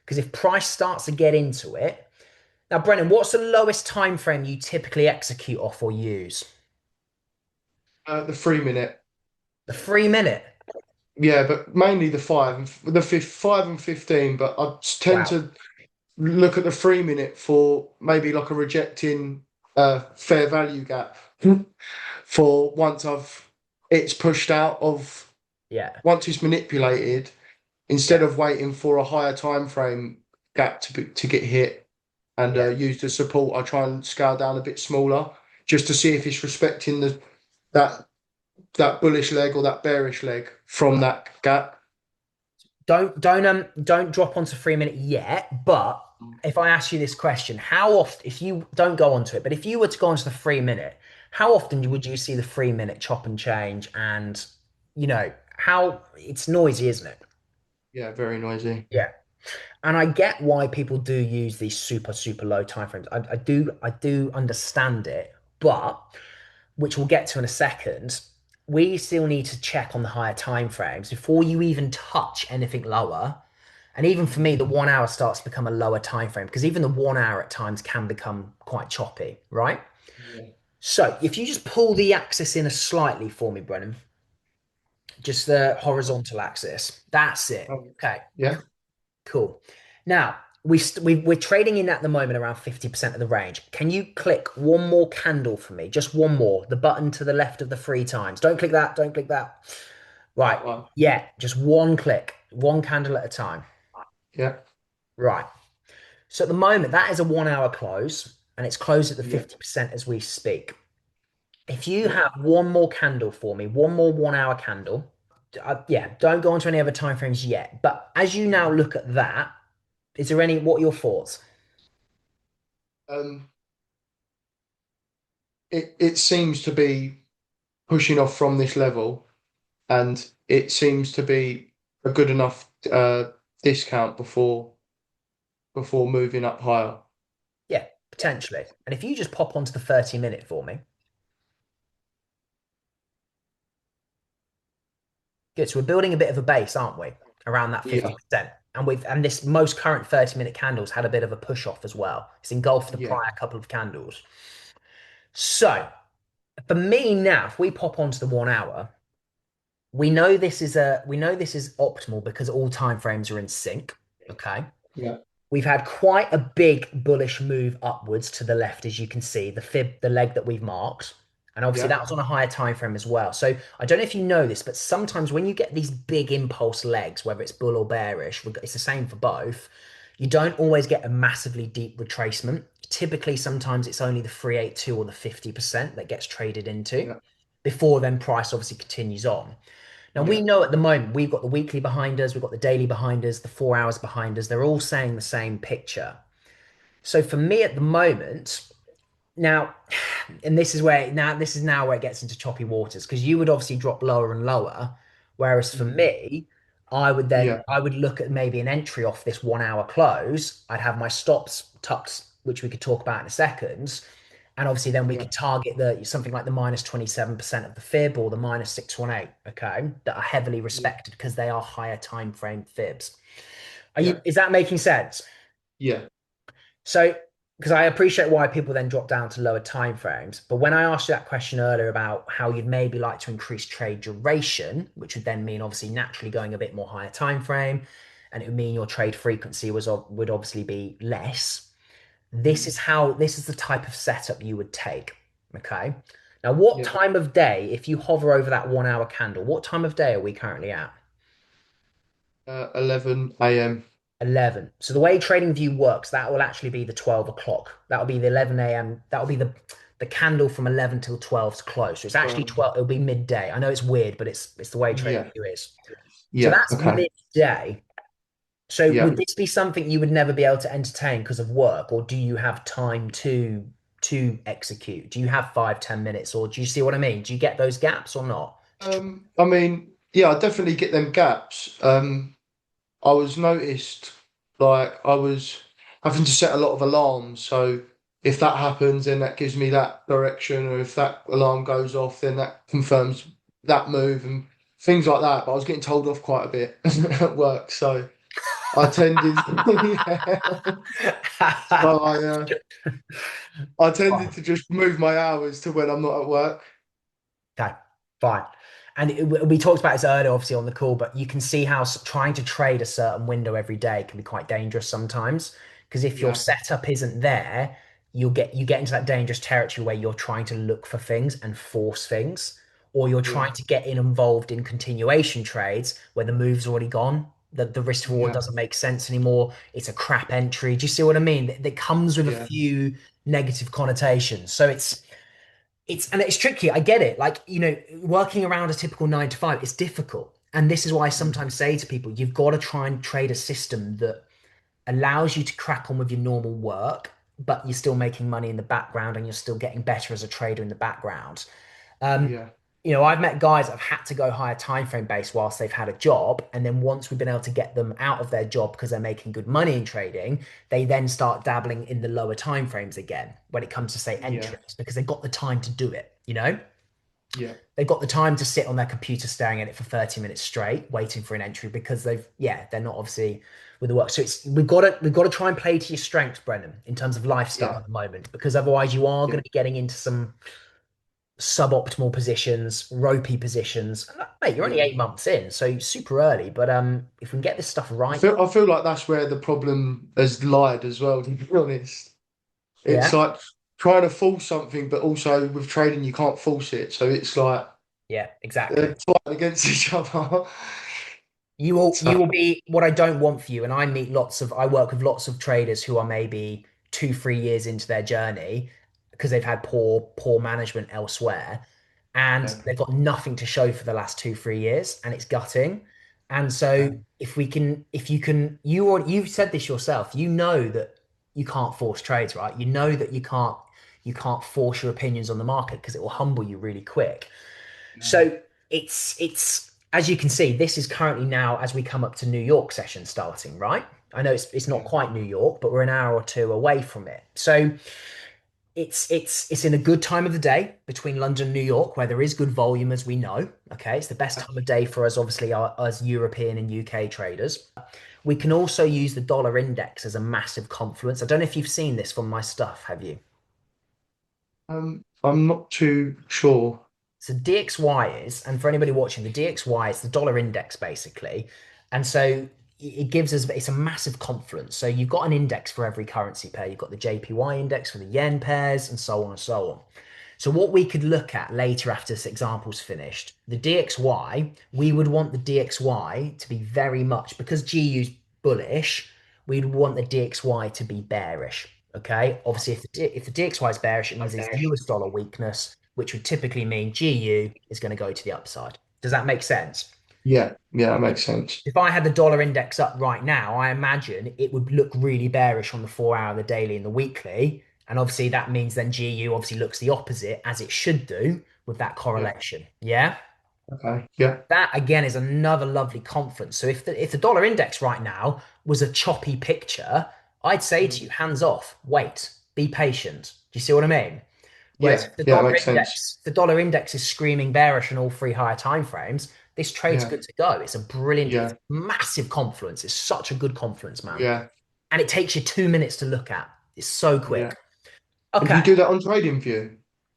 Because if price starts to get into it, now Brennan, what's the lowest time frame you typically execute off or use? The 3 minute. The 3 minute. Yeah, but mainly the five and the fifth, 5 and 15. But I tend Wow. to look at the 3 minute for maybe like a rejecting fair value gap for it's pushed out of Yeah. once it's manipulated Yeah. instead of waiting for a higher time frame gap to get hit and Yeah. use the support. I try and scale down a bit smaller just to see if it's respecting the that that bullish leg or that bearish leg from that gap. Don't drop onto 3 minute yet. But if I ask you this question, how often, if you don't go onto it, but if you were to go onto the 3 minute, how often would you see the 3 minute chop and change? And how it's noisy, isn't it? Yeah, very noisy. Yeah. And I get why people do use these super low timeframes. I do understand it, but which we'll get to in a second, we still need to check on the higher timeframes before you even touch anything lower. And even for me, the 1 hour starts to become a lower time frame because even the 1 hour at times can become quite choppy, right? Yeah. So if you just pull the axis in a slightly for me, Brennan, just the horizontal axis, that's it. Okay. Yeah. Cool. Now, we're trading in at the moment around 50% of the range. Can you click one more candle for me? Just one more. The button to the left of the three times. Don't click that. Don't click that. Right. That one. Yeah, just one click. One candle at a time. Yeah. Right. So at the moment, that is a 1 hour close, and it's closed at the Yeah. 50% as we speak. If you Yeah. have one more candle for me, one more 1 hour candle, yeah, don't go on to any other time frames yet. But as you now look at that, what are your thoughts? Um, it seems to be pushing off from this level, and it seems to be a good enough discount before moving up higher. Yeah, potentially. And if you just pop onto the 30 minute for me, good. So we're building a bit of a base, aren't we? Around that Yeah. 50%. And this most current 30 minute candles had a bit of a push off as well. It's engulfed the Yeah. prior couple of candles. So For me now, if we pop onto the 1 hour, we know this is optimal because all time frames are in sync. Okay. Yeah, We've had quite a big bullish move upwards to the left, as you can see, the leg that we've marked. And obviously yeah, that was on a higher time frame as well. So I don't know if you know this, but sometimes when you get these big impulse legs, whether it's bull or bearish, it's the same for both. You don't always get a massively deep retracement. Typically, sometimes it's only the 382 or the 50% that gets traded into yeah, before then price obviously continues on. Now we yeah, know at the moment we've got the weekly behind us, we've got the daily behind us, the 4 hours behind us. They're all saying the same picture. So for me at the moment, now, and this is now where it gets into choppy waters because you would obviously drop lower and lower, whereas for mm, me, I would look at maybe an entry off this 1 hour close. I'd have my stops tucked, which we could talk about in a second. And obviously then we yeah, could target the something like the minus 27% of the fib or the minus 618, okay, that are heavily yeah, respected because they are higher time frame fibs. yeah, Is that making sense? yeah, So, because I appreciate why people then drop down to lower time frames, but when I asked you that question earlier about how you'd maybe like to increase trade duration, which would then mean obviously naturally going a bit more higher time frame, and it would mean your trade frequency would obviously be less. mm, This is the type of setup you would take. Okay. Now, what yeah. time of day, if you hover over that 1 hour candle, what time of day are we currently at? 11 a.m. 11. So the way TradingView works, that will actually be the 12 o'clock. That'll be the 11 a.m. That'll be the candle from 11 till 12 to close. So it's actually Well, 12. It'll be midday. I know it's weird, but it's the way yeah, TradingView is. So yeah, that's okay, midday. So yeah. would this be something you would never be able to entertain because of work, or do you have time to execute? Do you have 5, 10 minutes, or do you see what I mean? Do you get those gaps or not? I mean, yeah, I definitely get them gaps. I was noticed like I was having to set a lot of alarms. So if that happens, then that gives me that direction, or if that alarm goes off, then that confirms that move and things like that. But I was getting told off quite a bit at work, so I tended, yeah. So I tended Fine. to just move my hours to when I'm not at work. Okay, fine. And we talked about this earlier, obviously on the call, but you can see how trying to trade a certain window every day can be quite dangerous sometimes. Because if your Yeah, setup isn't there, you get into that dangerous territory where you're trying to look for things and force things, or you're yeah, trying to get involved in continuation trades where the move's already gone. The risk to reward yeah, doesn't make sense anymore. It's a crap entry. Do you see what I mean? That comes with a yeah, few negative connotations. So it's tricky. I get it. Like, working around a typical 9 to 5, it's difficult. And this is why I mm, sometimes say to people, you've got to try and trade a system that allows you to crack on with your normal work, but you're still making money in the background and you're still getting better as a trader in the background. Um, yeah, I've met guys that have had to go higher time frame base whilst they've had a job, and then once we've been able to get them out of their job because they're making good money in trading, they then start dabbling in the lower time frames again when it comes to say yeah, entries because they've got the time to do it. yeah. They've got the time to sit on their computer staring at it for 30 minutes straight, waiting for an entry because they're not obviously with the work. So we've got to try and play to your strengths, Brennan, in terms of lifestyle Yeah. at the moment, because otherwise you are Yeah. going to be getting into some suboptimal positions, ropey positions. And mate, you're only Yeah. 8 months in, so super early. But if we can get this stuff right, I feel like that's where the problem has lied as well, to be honest. It's yeah, like trying to force something, but also with trading you can't force it. So it's like yeah, exactly. they're fighting against each other. You So will be what I don't want for you. And I work with lots of traders who are maybe 2, 3 years into their journey because they've had poor management elsewhere and yeah, they've got nothing to show for the last 2, 3 years and it's gutting. And so yeah, if you can, you've said this yourself, you know that you can't force trades, right? You know that you can't force your opinions on the market because it will humble you really quick. yeah, So it's as you can see, this is currently now as we come up to New York session starting, right? I know it's not yeah, quite New York, but we're an hour or two away from it. So it's in a good time of the day between London and New York, where there is good volume, as we know. Okay, it's the best time of day for us, obviously, us European and UK traders. We can also use the dollar index as a massive confluence. I don't know if you've seen this from my stuff, have you? I'm not too sure. So DXY is, and for anybody watching, the DXY is the dollar index basically. And so it gives us, it's a massive confluence. So you've got an index for every currency pair. You've got the JPY index for the yen pairs and so on and so on. So what we could look at later after this example's finished, the DXY, we would want the DXY to be very much, because GU's bullish, we'd want the DXY to be bearish. Okay. Obviously, if the DXY is bearish, it means there's US dollar weakness, which would typically mean GU is going to go to the upside. Does that make sense? Yeah, yeah, that makes sense. If I had the dollar index up right now, I imagine it would look really bearish on the 4 hour, the daily, and the weekly. And obviously, that means then GU obviously looks the opposite, as it should do with that Yeah. correlation. Yeah. Okay. Yeah. That again is another lovely conference. So if the dollar index right now was a choppy picture, I'd say to Mhm. you, hands off, wait, be patient. Do you see what I mean? Whereas Yeah. Yeah, that makes sense. the dollar index is screaming bearish on all three higher time frames. This trade's Yeah. good to go. It's a brilliant, it's Yeah. massive confluence. It's such a good confluence, man. Yeah. And it takes you 2 minutes to look at. It's so Yeah. quick. And do Okay. you do that on TradingView?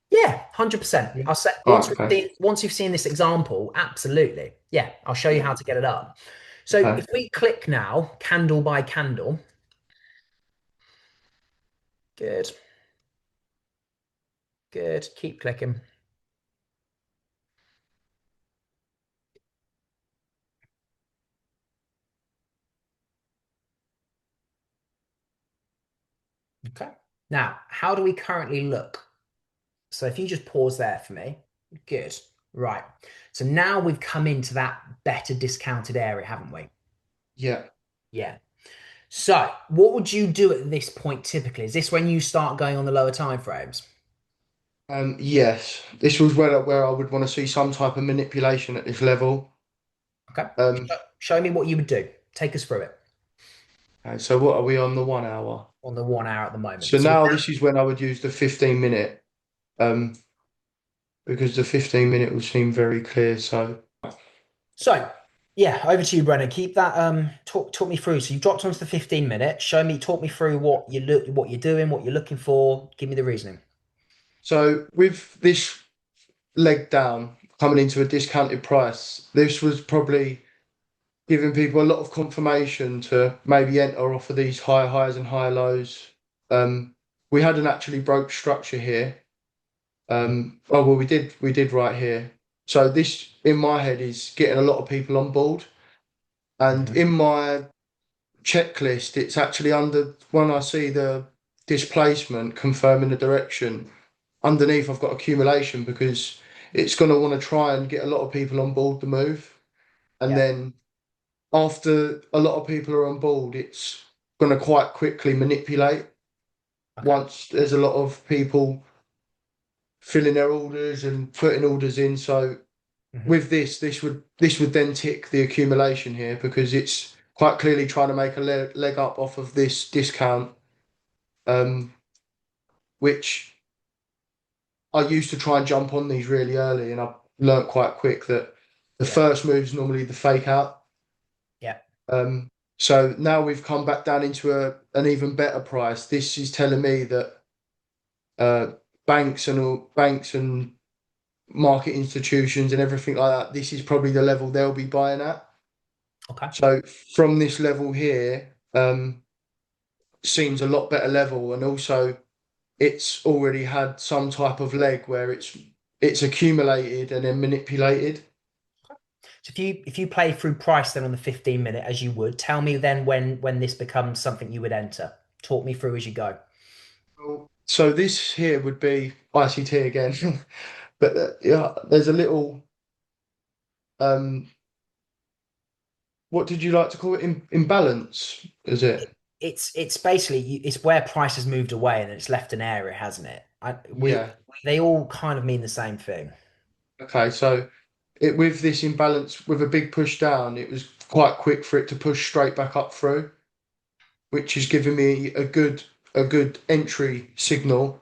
Yeah, 100%. Yeah. I'll say All right. Okay. once you've seen this example, absolutely. Yeah, I'll show you Yeah. how to get it up. So if Okay. we click now, candle by candle, good, good. Keep clicking. Okay. Now, how do we currently look? So if you just pause there for me. Good. Right. So now we've come into that better discounted area, haven't we? Yeah. Yeah. So what would you do at this point typically? Is this when you start going on the lower time frames? Yes. This was where I would want to see some type of manipulation at this level. Okay. Um, Show me what you would do. Take us through it okay, so what are we on the 1 hour? on the 1 hour at the So moment. So now this is when I would use the 15 minute, um, because the 15 minute will seem very clear. So so yeah, over to you, Brennan. Keep that talk me through. So you dropped onto the 15 minutes. Show me, talk me through what you're doing, what you're looking for. Give me the reasoning. so with this leg down coming into a discounted price, this was probably giving people a lot of confirmation to maybe enter off of these higher highs and higher lows. We hadn't actually broke structure here. Oh well, we did right here. So this in my head is getting a lot of people on board, and Mhm. in my checklist, it's actually under when I see the displacement confirming the direction. Underneath, I've got accumulation because it's going to want to try and get a lot of people on board the move, and Yeah. then after a lot of people are on board, it's going to quite quickly manipulate Okay. once there's a lot of people filling their orders and putting orders in. So Hmm. with this would then tick the accumulation here because it's quite clearly trying to make a leg up off of this discount, um, which I used to try and jump on these really early, and I learnt quite quick that the Yeah. first move is normally the fake out. Yeah. Um, so now we've come back down into an even better price. This is telling me that uh, banks and market institutions and everything like that, this is probably the level they'll be buying at. Okay. So from this level here, seems a lot better level, and also it's already had some type of leg where it's accumulated and then manipulated. So if you play through price then on the 15 minute as you would, tell me then when this becomes something you would enter. Talk me through as you go. So this here would be ICT again, but yeah, there's a little um, what did you like to call it? Imbalance, is it? It's basically it's where price has moved away and it's left an area, hasn't it? We Yeah. they all kind of mean the same thing. Okay, so it with this imbalance with a big push down, it was quite quick for it to push straight back up through, which is giving me a good entry signal.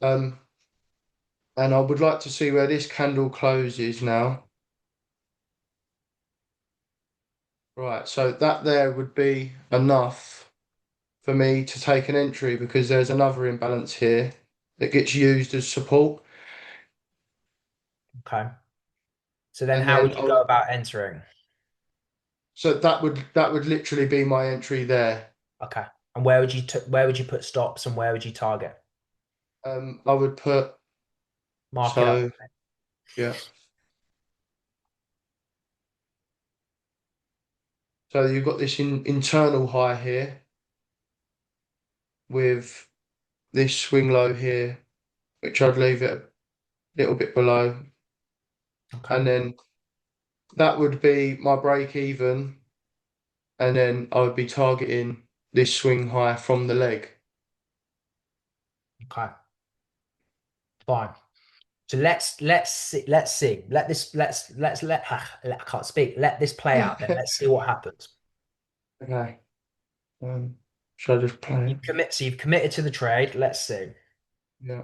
Um, and I would like to see where this candle closes now. Right, so that there would be enough for me to take an entry because there's another imbalance here. that gets used as support. Okay. So then And how then would I you go would, about entering? so that would literally be my entry there. Okay. And where would you where would you put stops and where would you target? I would put, Mark it up. so yeah. So you've got this internal high here with this swing low here, which I'd leave it a little bit below. Okay. And then that would be my break even. And then I would be targeting this swing high from the leg. Okay. Fine. So let's see. Let this let's let I can't speak. Let this play out. Then let's see what happens. Okay. Um, should I just play it? So you've committed to the trade. Let's see. Yeah.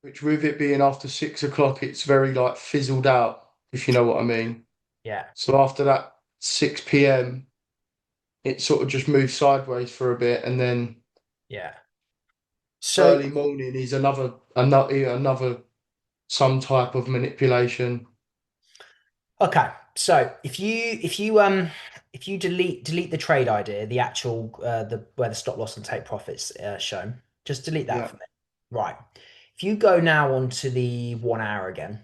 Which with it being after 6 o'clock, it's very like fizzled out, if you know what I mean. Yeah. So after that 6 p.m., it sort of just moves sideways for a bit, and then Yeah. So early morning is another some type of manipulation. okay. So if you delete the trade idea, the actual the where the stop loss and take profits shown, just delete that Yeah, for me. Right. If you go now onto the 1 hour again.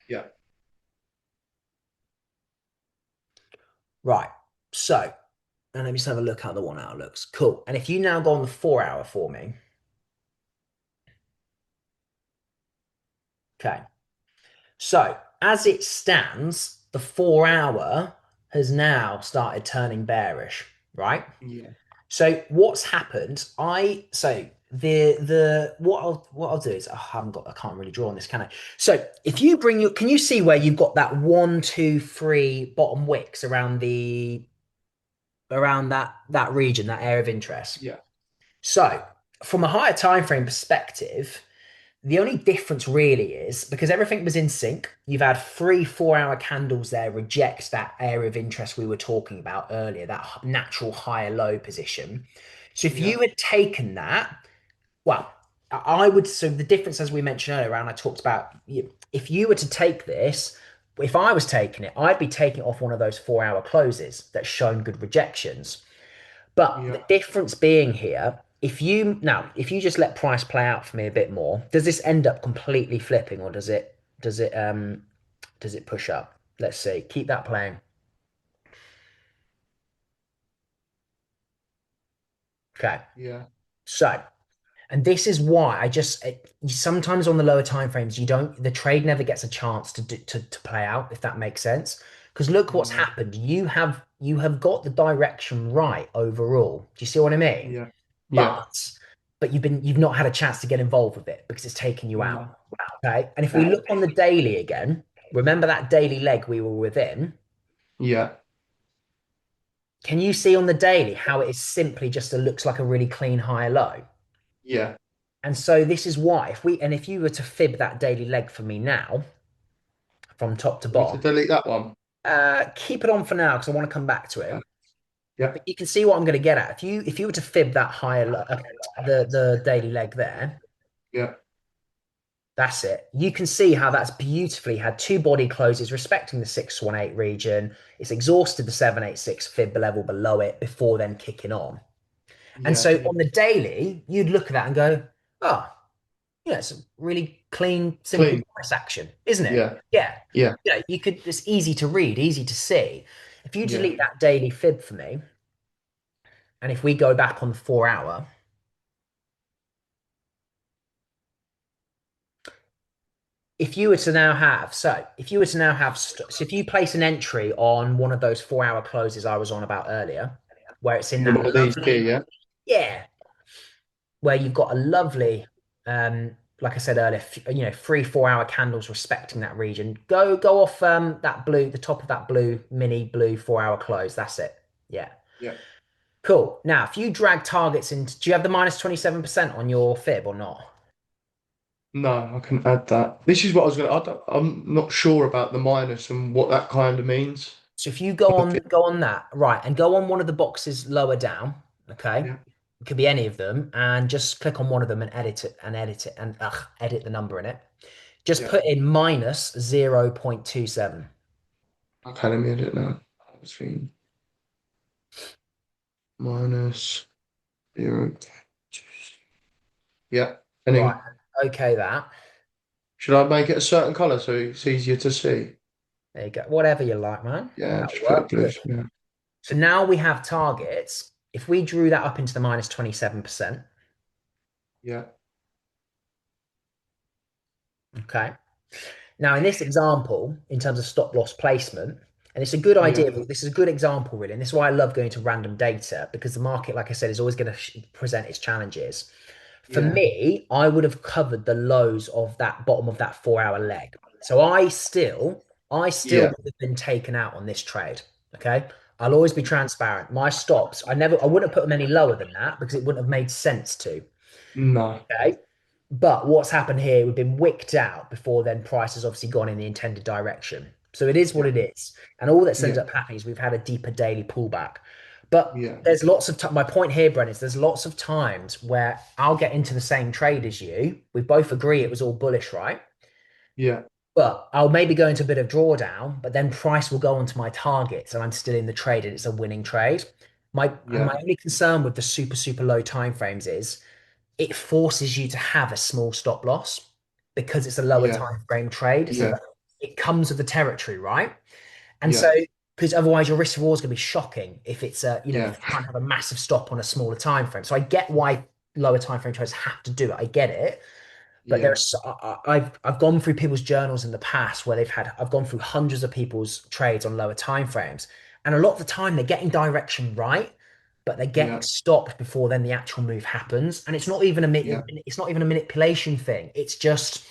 yeah, Right. So, and let me just have a look how the 1 hour looks. Cool. And if you now go on the 4 hour for me, okay. So as it stands, the 4 hour has now started turning bearish, right? yeah, So what's happened? The what I'll do is I can't really draw on this, can I? So if you bring your can you see where you've got that one, two, three bottom wicks around the around that region, that area of interest? yeah, So from a higher time frame perspective, the only difference really is because everything was in sync, you've had 3 4 hour candles there reject that area of interest we were talking about earlier, that natural higher low position. So if yeah, you had taken that, well, I would, so the difference as we mentioned earlier, and I talked about, if you were to take this, if I was taking it, I'd be taking it off one of those 4 hour closes that's shown good rejections. But the yeah. difference being here, if you just let price play out for me a bit more, does this end up completely flipping or does it push up? Let's see. Keep that playing. Okay. Yeah. So, and this is why sometimes on the lower time frames, the trade never gets a chance to play out, if that makes sense. Because look what's No. happened. You have got the direction right overall. Do you see what I mean? Yeah. Yeah. But you've not had a chance to get involved with it because it's taken you out. No. Okay. And if we look on the daily again, remember that daily leg we were within? Yeah. Can you see on the daily how it is simply just looks like a really clean high low? Yeah. And so this is why if you were to fib that daily leg for me now from top to Want me to bottom, delete that one? keep it on for now because I want to come back to Okay. it. Yeah. But you can see what I'm going to get at. If you were to fib that the daily leg there, Yeah. that's it. You can see how that's beautifully had two body closes respecting the 618 region. It's exhausted the 786 fib level below it before then kicking on. And Yeah. so on the daily, you'd look at that and go, oh, yeah, it's a really clean, simple Clean. price action, isn't it? Yeah. Yeah. Yeah. It's easy to read, easy to see. If you Yeah. delete that daily fib for me, and if we go back on the 4 hour, if you were to now have, so if you place an entry on one of those 4 hour closes I was on about earlier, where it's in Yeah. that One of these here. lovely, Yeah. yeah, where you've got a lovely, like I said earlier, 3 4 hour candles respecting that region. Go off that blue, the top of that blue mini blue 4 hour close. That's it. Yeah. Yeah. Cool. Now, if you drag targets into, do you have the minus 27% on your fib or not? No, I can add that. This is what I was going to. I'm not sure about the minus and what that kind of means. So if you Perfect. go on that, right, and go on one of the boxes lower down, okay? Yeah, It could be any of them, and just click on one of them and edit it and edit the number in it. Just yeah. put in minus 0.27. Okay, let me edit now. Between minus 0. Yeah, and Right. then Okay, that. should I make it a certain color so it's easier to see? There you go. Whatever you like, man. Yeah, That'll just put it work. blue. Good. Yeah, So now we have targets. If we drew that up into the minus 27%, yeah, okay. Now, in this example, in terms of stop loss placement, and it's a good yeah, idea, this is a good example, really. And this is why I love going to random data because the market, like I said, is always going to present its challenges. For yeah, me, I would have covered the lows of that bottom of that 4 hour leg. So I still yeah. would have been taken out on this trade. Okay. I'll always be transparent. My stops, I wouldn't have put them any lower than that because it wouldn't have made sense to. No. Okay. But what's happened here, we've been wicked out before then price has obviously gone in the intended direction. So it is what Yeah, it is. And all that's ended yeah, up happening is we've had a deeper daily pullback. But yeah, there's lots of my point here, Brennan, is there's lots of times where I'll get into the same trade as you. We both agree it was all bullish, right? yeah, But I'll maybe go into a bit of drawdown, but then price will go onto my targets and I'm still in the trade and it's a winning trade. My yeah, only concern with the super low time frames is it forces you to have a small stop loss because it's a lower yeah, time frame trade. So yeah, that it comes with the territory, right? And so yeah, because otherwise your risk reward is going to be shocking if it's if yeah, you can't have a massive stop on a smaller time frame. So I get why lower time frame traders have to do it. I get it. But yeah, I've gone through people's journals in the past where I've gone through hundreds of people's trades on lower time frames, and a lot of the time they're getting direction right, but they're getting yeah, stopped before then the actual move happens, and yeah, it's not even a manipulation thing. It's just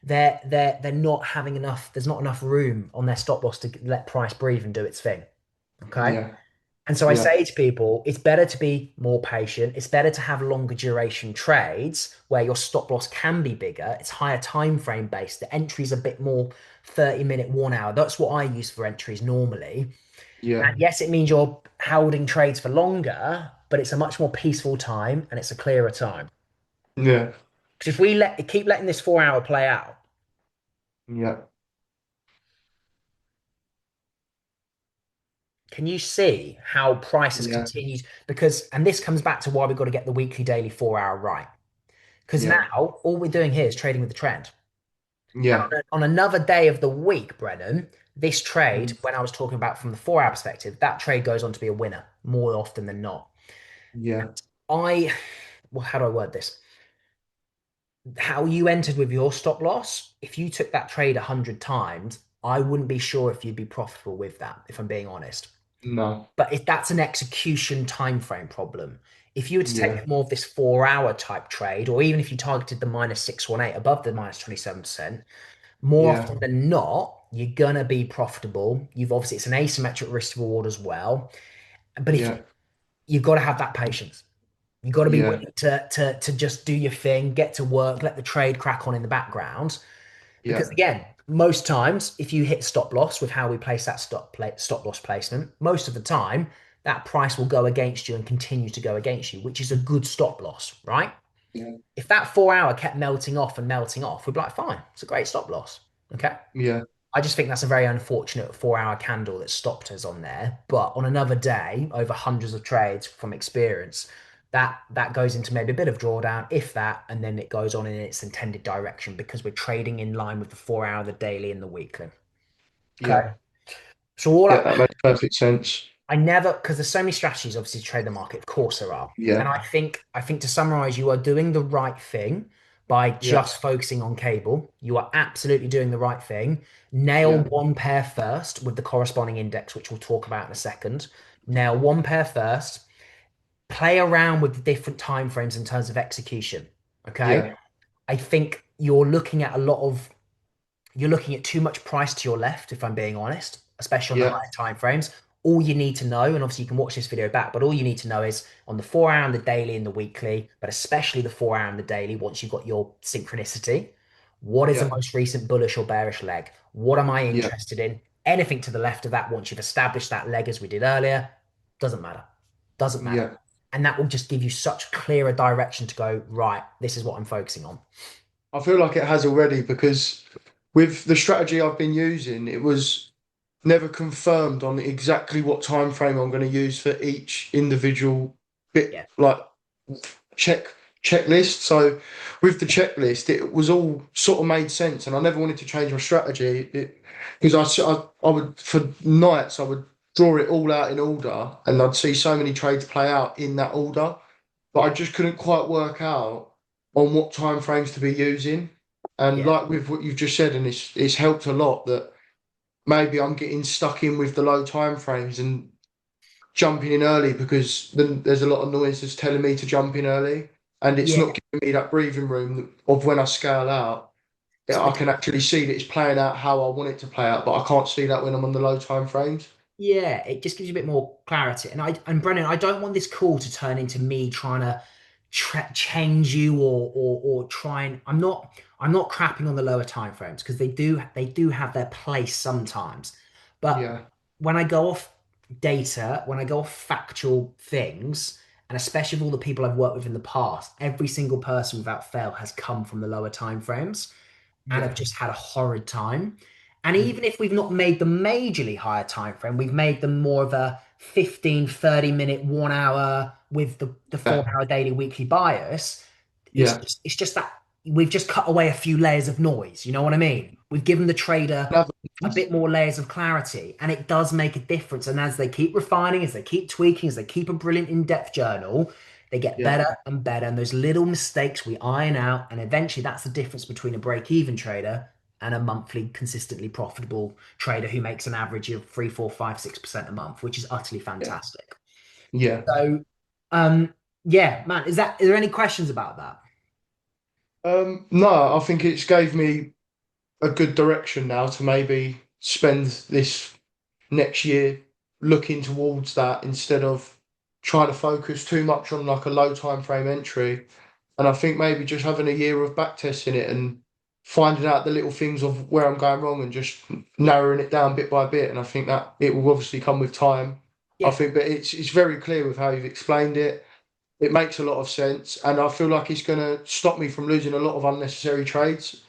they're not having enough. There's not enough room on their stop loss to let price breathe and do its thing. Okay. yeah, And so I yeah, say to people, it's better to be more patient. It's better to have longer duration trades where your stop loss can be bigger. It's higher time frame based. The entry's a bit more 30-minute, 1 hour. That's what I use for entries normally. yeah, And yes, it means you're holding trades for longer, but it's a much more peaceful time and it's a clearer time. yeah, Because if we keep letting this 4 hour play out, yeah, can you see how price has yeah, continued? Because, and this comes back to why we've got to get the weekly, daily 4 hour right. Because yeah, now all we're doing here is trading with the trend. And yeah, on another day of the week, Brennan, this trade, mm, when I was talking about from the 4 hour perspective, that trade goes on to be a winner more often than not. yeah, I, well, how do I word this? How you entered with your stop loss, if you took that trade 100 times, I wouldn't be sure if you'd be profitable with that, if I'm being honest. no, But if that's an execution time frame problem, if you were to yeah, take more of this 4 hour type trade, or even if you targeted the minus 618 above the minus 27%, more yeah, often than not, you're gonna be profitable. You've obviously it's an asymmetric risk reward as well. But if yeah, you've got to have that patience, you've got to be yeah, willing to just do your thing, get to work, let the trade crack on in the background. Because yeah, again, most times, if you hit stop loss with how we place that stop loss placement, most of the time that price will go against you and continue to go against you, which is a good stop loss, right? yeah, If that 4 hour kept melting off, we'd be like, fine, it's a great stop loss. Okay. yeah, I just think that's a very unfortunate 4 hour candle that stopped us on there. But on another day, over hundreds of trades from experience, that goes into maybe a bit of drawdown, if that, and then it goes on in its intended direction because we're trading in line with the 4 hour, the daily, and the weekly. yeah, Okay. So all yeah. That makes perfect sense. I never, because there's so many strategies obviously to trade the market. Of course there are. And Yeah, I think to summarize, you are doing the right thing by yeah, just focusing on cable. You are absolutely doing the right thing. Nail yeah, one pair first with the corresponding index, which we'll talk about in a second. Nail one pair first. Play around with the different time frames in terms of execution. Okay. yeah, I think you're looking at too much price to your left, if I'm being honest, especially on the yeah, higher time frames. All you need to know, and obviously you can watch this video back, but all you need to know is on the 4 hour and the daily and the weekly, but especially the 4 hour and the daily, once you've got your synchronicity. What is the Yeah. most recent bullish or bearish leg? What am I Yeah. interested in? Anything to the left of that, once you've established that leg as we did earlier, doesn't matter. Doesn't matter. Yeah. And that will just give you such clearer direction to go, right, this is what I'm focusing on. I feel like it has already because with the strategy I've been using, it was never confirmed on exactly what time frame I'm going to use for each individual bit, Yeah. like check checklist. So with the checklist, it was all sort of made sense, and I never wanted to change my strategy. Because I would for nights I would draw it all out in order, and I'd see so many trades play out in that order, but I Yeah. just couldn't quite work out on what time frames to be using. And Yeah. like with what you've just said, and it's helped a lot that maybe I'm getting stuck in with the low time frames and jumping in early because then there's a lot of noise that's telling me to jump in early, and it's Yeah. not giving me that breathing room of when I scale out. So I can actually see that it's playing out how I want it to play out, but I can't see that when I'm on the low time frames. yeah, it just gives you a bit more clarity. And Brennan, I don't want this call to turn into me trying to change you or try and I'm not crapping on the lower time frames because they do have their place sometimes. But Yeah, when I go off data, when I go off factual things, and especially with all the people I've worked with in the past, every single person without fail has come from the lower time frames and have yeah, just had a horrid time. And mm, even if we've not made the majorly higher time frame, we've made them more of a 15, 30 minute, 1 hour with the four yeah, hour daily weekly bias. yeah. It's just that we've just cut away a few layers of noise. You know what I mean? We've given the trader Another- a bit more layers of clarity, and it does make a difference. And as they keep refining, as they keep tweaking, as they keep a brilliant in-depth journal, they get Yeah, better and better. And those little mistakes we iron out, and eventually that's the difference between a break-even trader and a monthly consistently profitable trader who makes an average of 3, 4, 5, 6% a month, which is utterly yeah, fantastic. yeah. So, um, yeah, man, is there any questions about that? No, I think it's gave me a good direction now to maybe spend this next year looking towards that instead of trying to focus too much on like a low time frame entry. And I think maybe just having a year of back testing it and finding out the little things of where I'm going wrong and just narrowing it down bit by bit. And I think that it will obviously come with time. I Yeah. think, but it's very clear with how you've explained it. It makes a lot of sense, and I feel like it's going to stop me from losing a lot of unnecessary trades.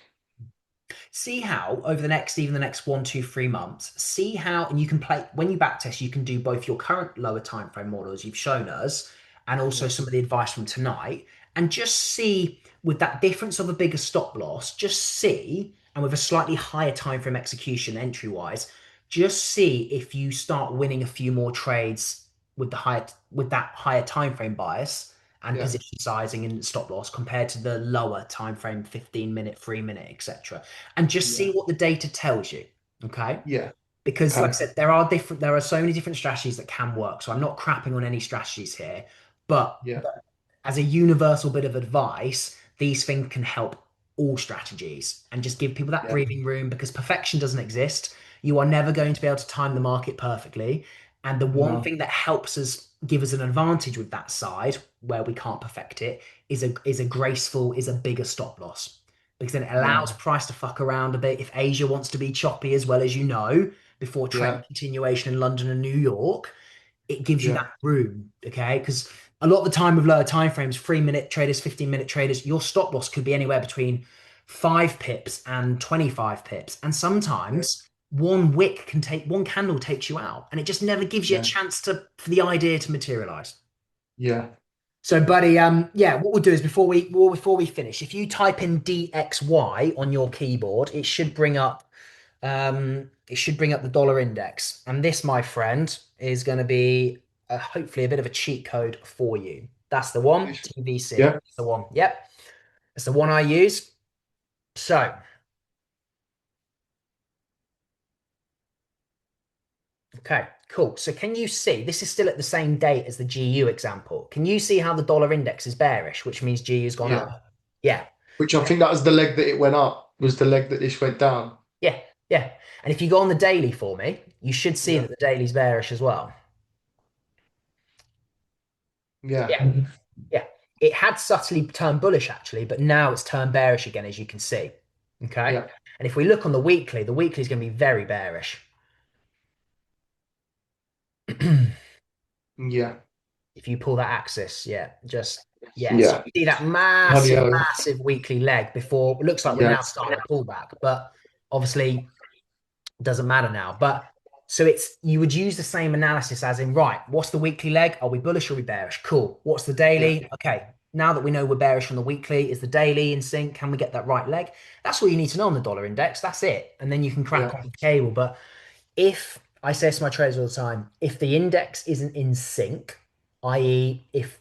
See how over the next, even the next 1, 2, 3 months, see how, and you can play when you backtest, you can do both your current lower time frame models you've shown us and also Yeah, some of the advice from tonight, and just see with that difference of a bigger stop loss, just see, and with a slightly higher time frame execution entry wise, just see if you start winning a few more trades with that higher time frame bias and yeah, position sizing and stop loss compared to the lower time frame 15 minute 3 minute etc, and just see yeah, what the data tells you. Okay. yeah. Because, like I Okay. said, there are so many different strategies that can work. So I'm not crapping on any strategies here, but Yeah, as a universal bit of advice, these things can help all strategies and just give people that yeah. breathing room because perfection doesn't exist. You are never going to be able to time the market perfectly. And the one No. thing that helps us give us an advantage with that side where we can't perfect it is a bigger stop loss. Because then it allows No. price to fuck around a bit. If Asia wants to be choppy as well as you know, before trade Yeah, continuation in London and New York, it gives you yeah, that room, okay? Because a lot of the time with lower time frames, 3 minute traders, 15 minute traders, your stop loss could be anywhere between 5 pips and 25 pips. And yeah, sometimes one candle takes you out, and it just never gives you a yeah, chance for the idea to materialize. yeah, So, buddy, yeah, what we'll do is before we finish, if you type in DXY on your keyboard, it should bring up the dollar index. And this, my friend, is going to be hopefully a bit of a cheat code for you. That's the one, TVC. yeah, That's the one. Yep. That's the one I use. So, okay, cool. So can you see this is still at the same date as the GU example? Can you see how the dollar index is bearish, which means GU's gone yeah. up? Yeah. Which I think that was the leg that it went up, was the leg that this went down. Yeah. Yeah. And if you go on the daily for me, you should see Yeah, that the daily's bearish as well. yeah, Yeah. Yeah. It had subtly turned bullish actually, but now it's turned bearish again, as you can see. Okay. yeah, And if we look on the weekly is going to be very bearish. yeah, If you pull that axis, yeah, just yeah. So yeah. you see that Bloody massive, hell. massive weekly leg before it looks like we're Yeah, now starting a pullback, but obviously doesn't matter now. But so it's you would use the same analysis as in right, what's the weekly leg? Are we bullish or are we bearish? Cool. What's the yeah, daily? Okay. Now that we know we're bearish on the weekly, is the daily in sync? Can we get that right leg? That's all you need to know on the dollar index. That's it. And then you can crack yeah, on the cable. But if I say to my traders all the time, if the index isn't in sync, i.e., if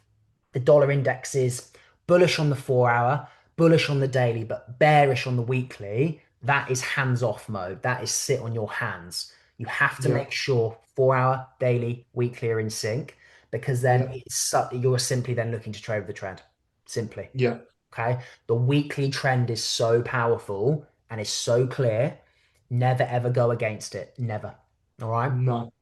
the dollar index is bullish on the 4 hour, bullish on the daily, but bearish on the weekly, that is hands off mode. That is sit on your hands. You have to yeah, make sure 4 hour, daily, weekly are in sync because then yeah, you're simply then looking to trade with the trend. Simply. yeah. Okay. The weekly trend is so powerful and it's so clear. Never ever go against it. Never. All right. No.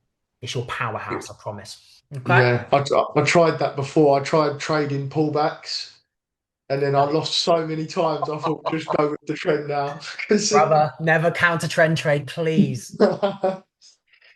It's your powerhouse, I promise. Okay. Yeah, I tried that before. I tried trading pullbacks, and then I lost so many times. I thought just go with the trend now. 'Cause- Brother, never counter trend trade, please.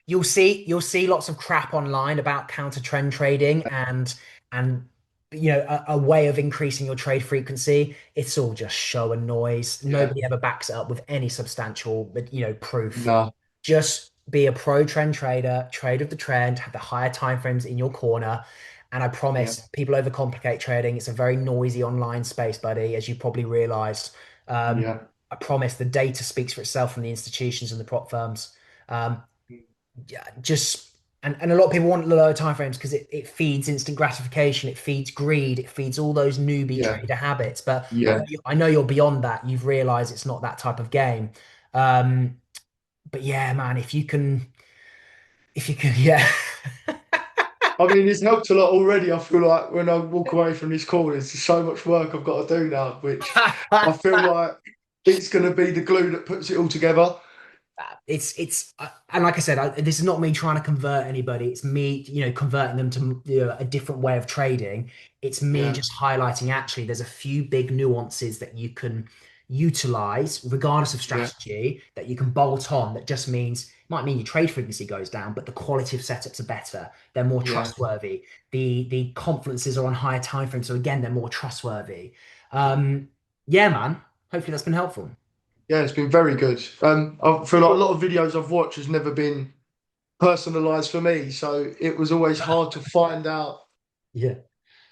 You'll see lots of crap online about counter trend trading and a way of increasing your trade frequency. It's all just show and noise. yeah, Nobody ever backs it up with any substantial proof. no, Just be a pro trend trader, trade with the trend, have the higher time frames in your corner. And I yeah, promise people overcomplicate trading. It's a very noisy online space, buddy, as you probably realized. Um, yeah, I promise the data speaks for itself from the institutions and the prop firms. Um, yeah, just and a lot of people want the lower time frames because it feeds instant gratification, it feeds greed, it feeds all those newbie yeah, trader habits. But yeah. I know you're beyond that. You've realized it's not that type of game. Um, but yeah, man, if you can, yeah. I mean, it's helped a lot already. I feel like when I walk away from this call, there's just so much work I've got to do now, which I feel like it's going to be the glue that puts it all together. And like I said, this is not me trying to convert anybody. It's me, converting them to a different way of trading. It's me Yeah, just highlighting actually there's a few big nuances that you can utilize regardless of yeah, strategy that you can bolt on that just means might mean your trade frequency goes down, but the quality of setups are better. They're more yeah, trustworthy. The confidences are on higher time frames, so again, they're more trustworthy. Um, yeah, man. Hopefully that's been helpful. yeah. It's been very good. I feel like a lot of videos I've watched has never been personalized for me, so it was always hard to find out Yeah.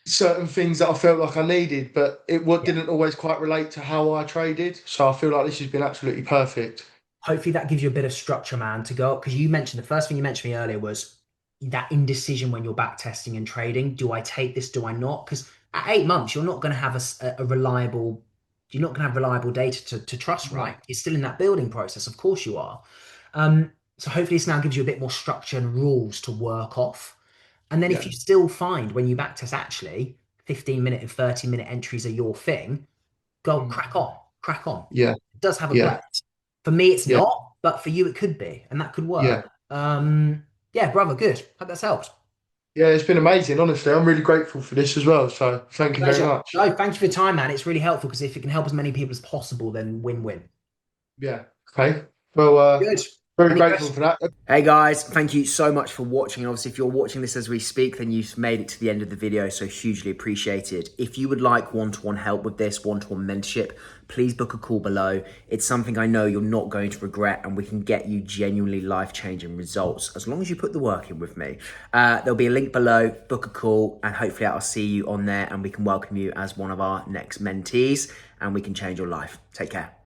certain things that I felt like I needed, but it what Yeah. didn't always quite relate to how I traded. So I feel like this has been absolutely perfect. Hopefully that gives you a bit of structure, man, to go because you mentioned the first thing you mentioned to me earlier was that indecision when you're back testing and trading. Do I take this? Do I not? Because at 8 months, you're not going to have a reliable, you're not going to have reliable data to trust, No. right? It's still in that building process. Of course you are. So hopefully this now gives you a bit more structure and rules to work off. And then if Yeah. you still find when you backtest actually 15-minute and 30-minute entries are your thing, go Mm. crack on, crack on. Yeah. It does have a Yeah. place. For me, it's Yeah. not, but for you, it could be, and that could Yeah. work. Yeah, brother, good. Hope that's helped. Yeah. It's been amazing. Honestly, I'm really grateful for this as well. So thank you very Pleasure. much. No, thank you for your time, man. It's really helpful because if it can help as many people as possible, then win-win. Yeah. Okay. Well, Good. very Any grateful questions? for that. Hey guys, thank you so much for watching. Obviously, if you're watching this as we speak, then you've made it to the end of the video, so hugely appreciated. If you would like one-to-one help with this, one-to-one mentorship, please book a call below. It's something I know you're not going to regret, and we can get you genuinely life-changing results as long as you put the work in with me. There'll be a link below, book a call, and hopefully I'll see you on there and we can welcome you as one of our next mentees and we can change your life. Take care.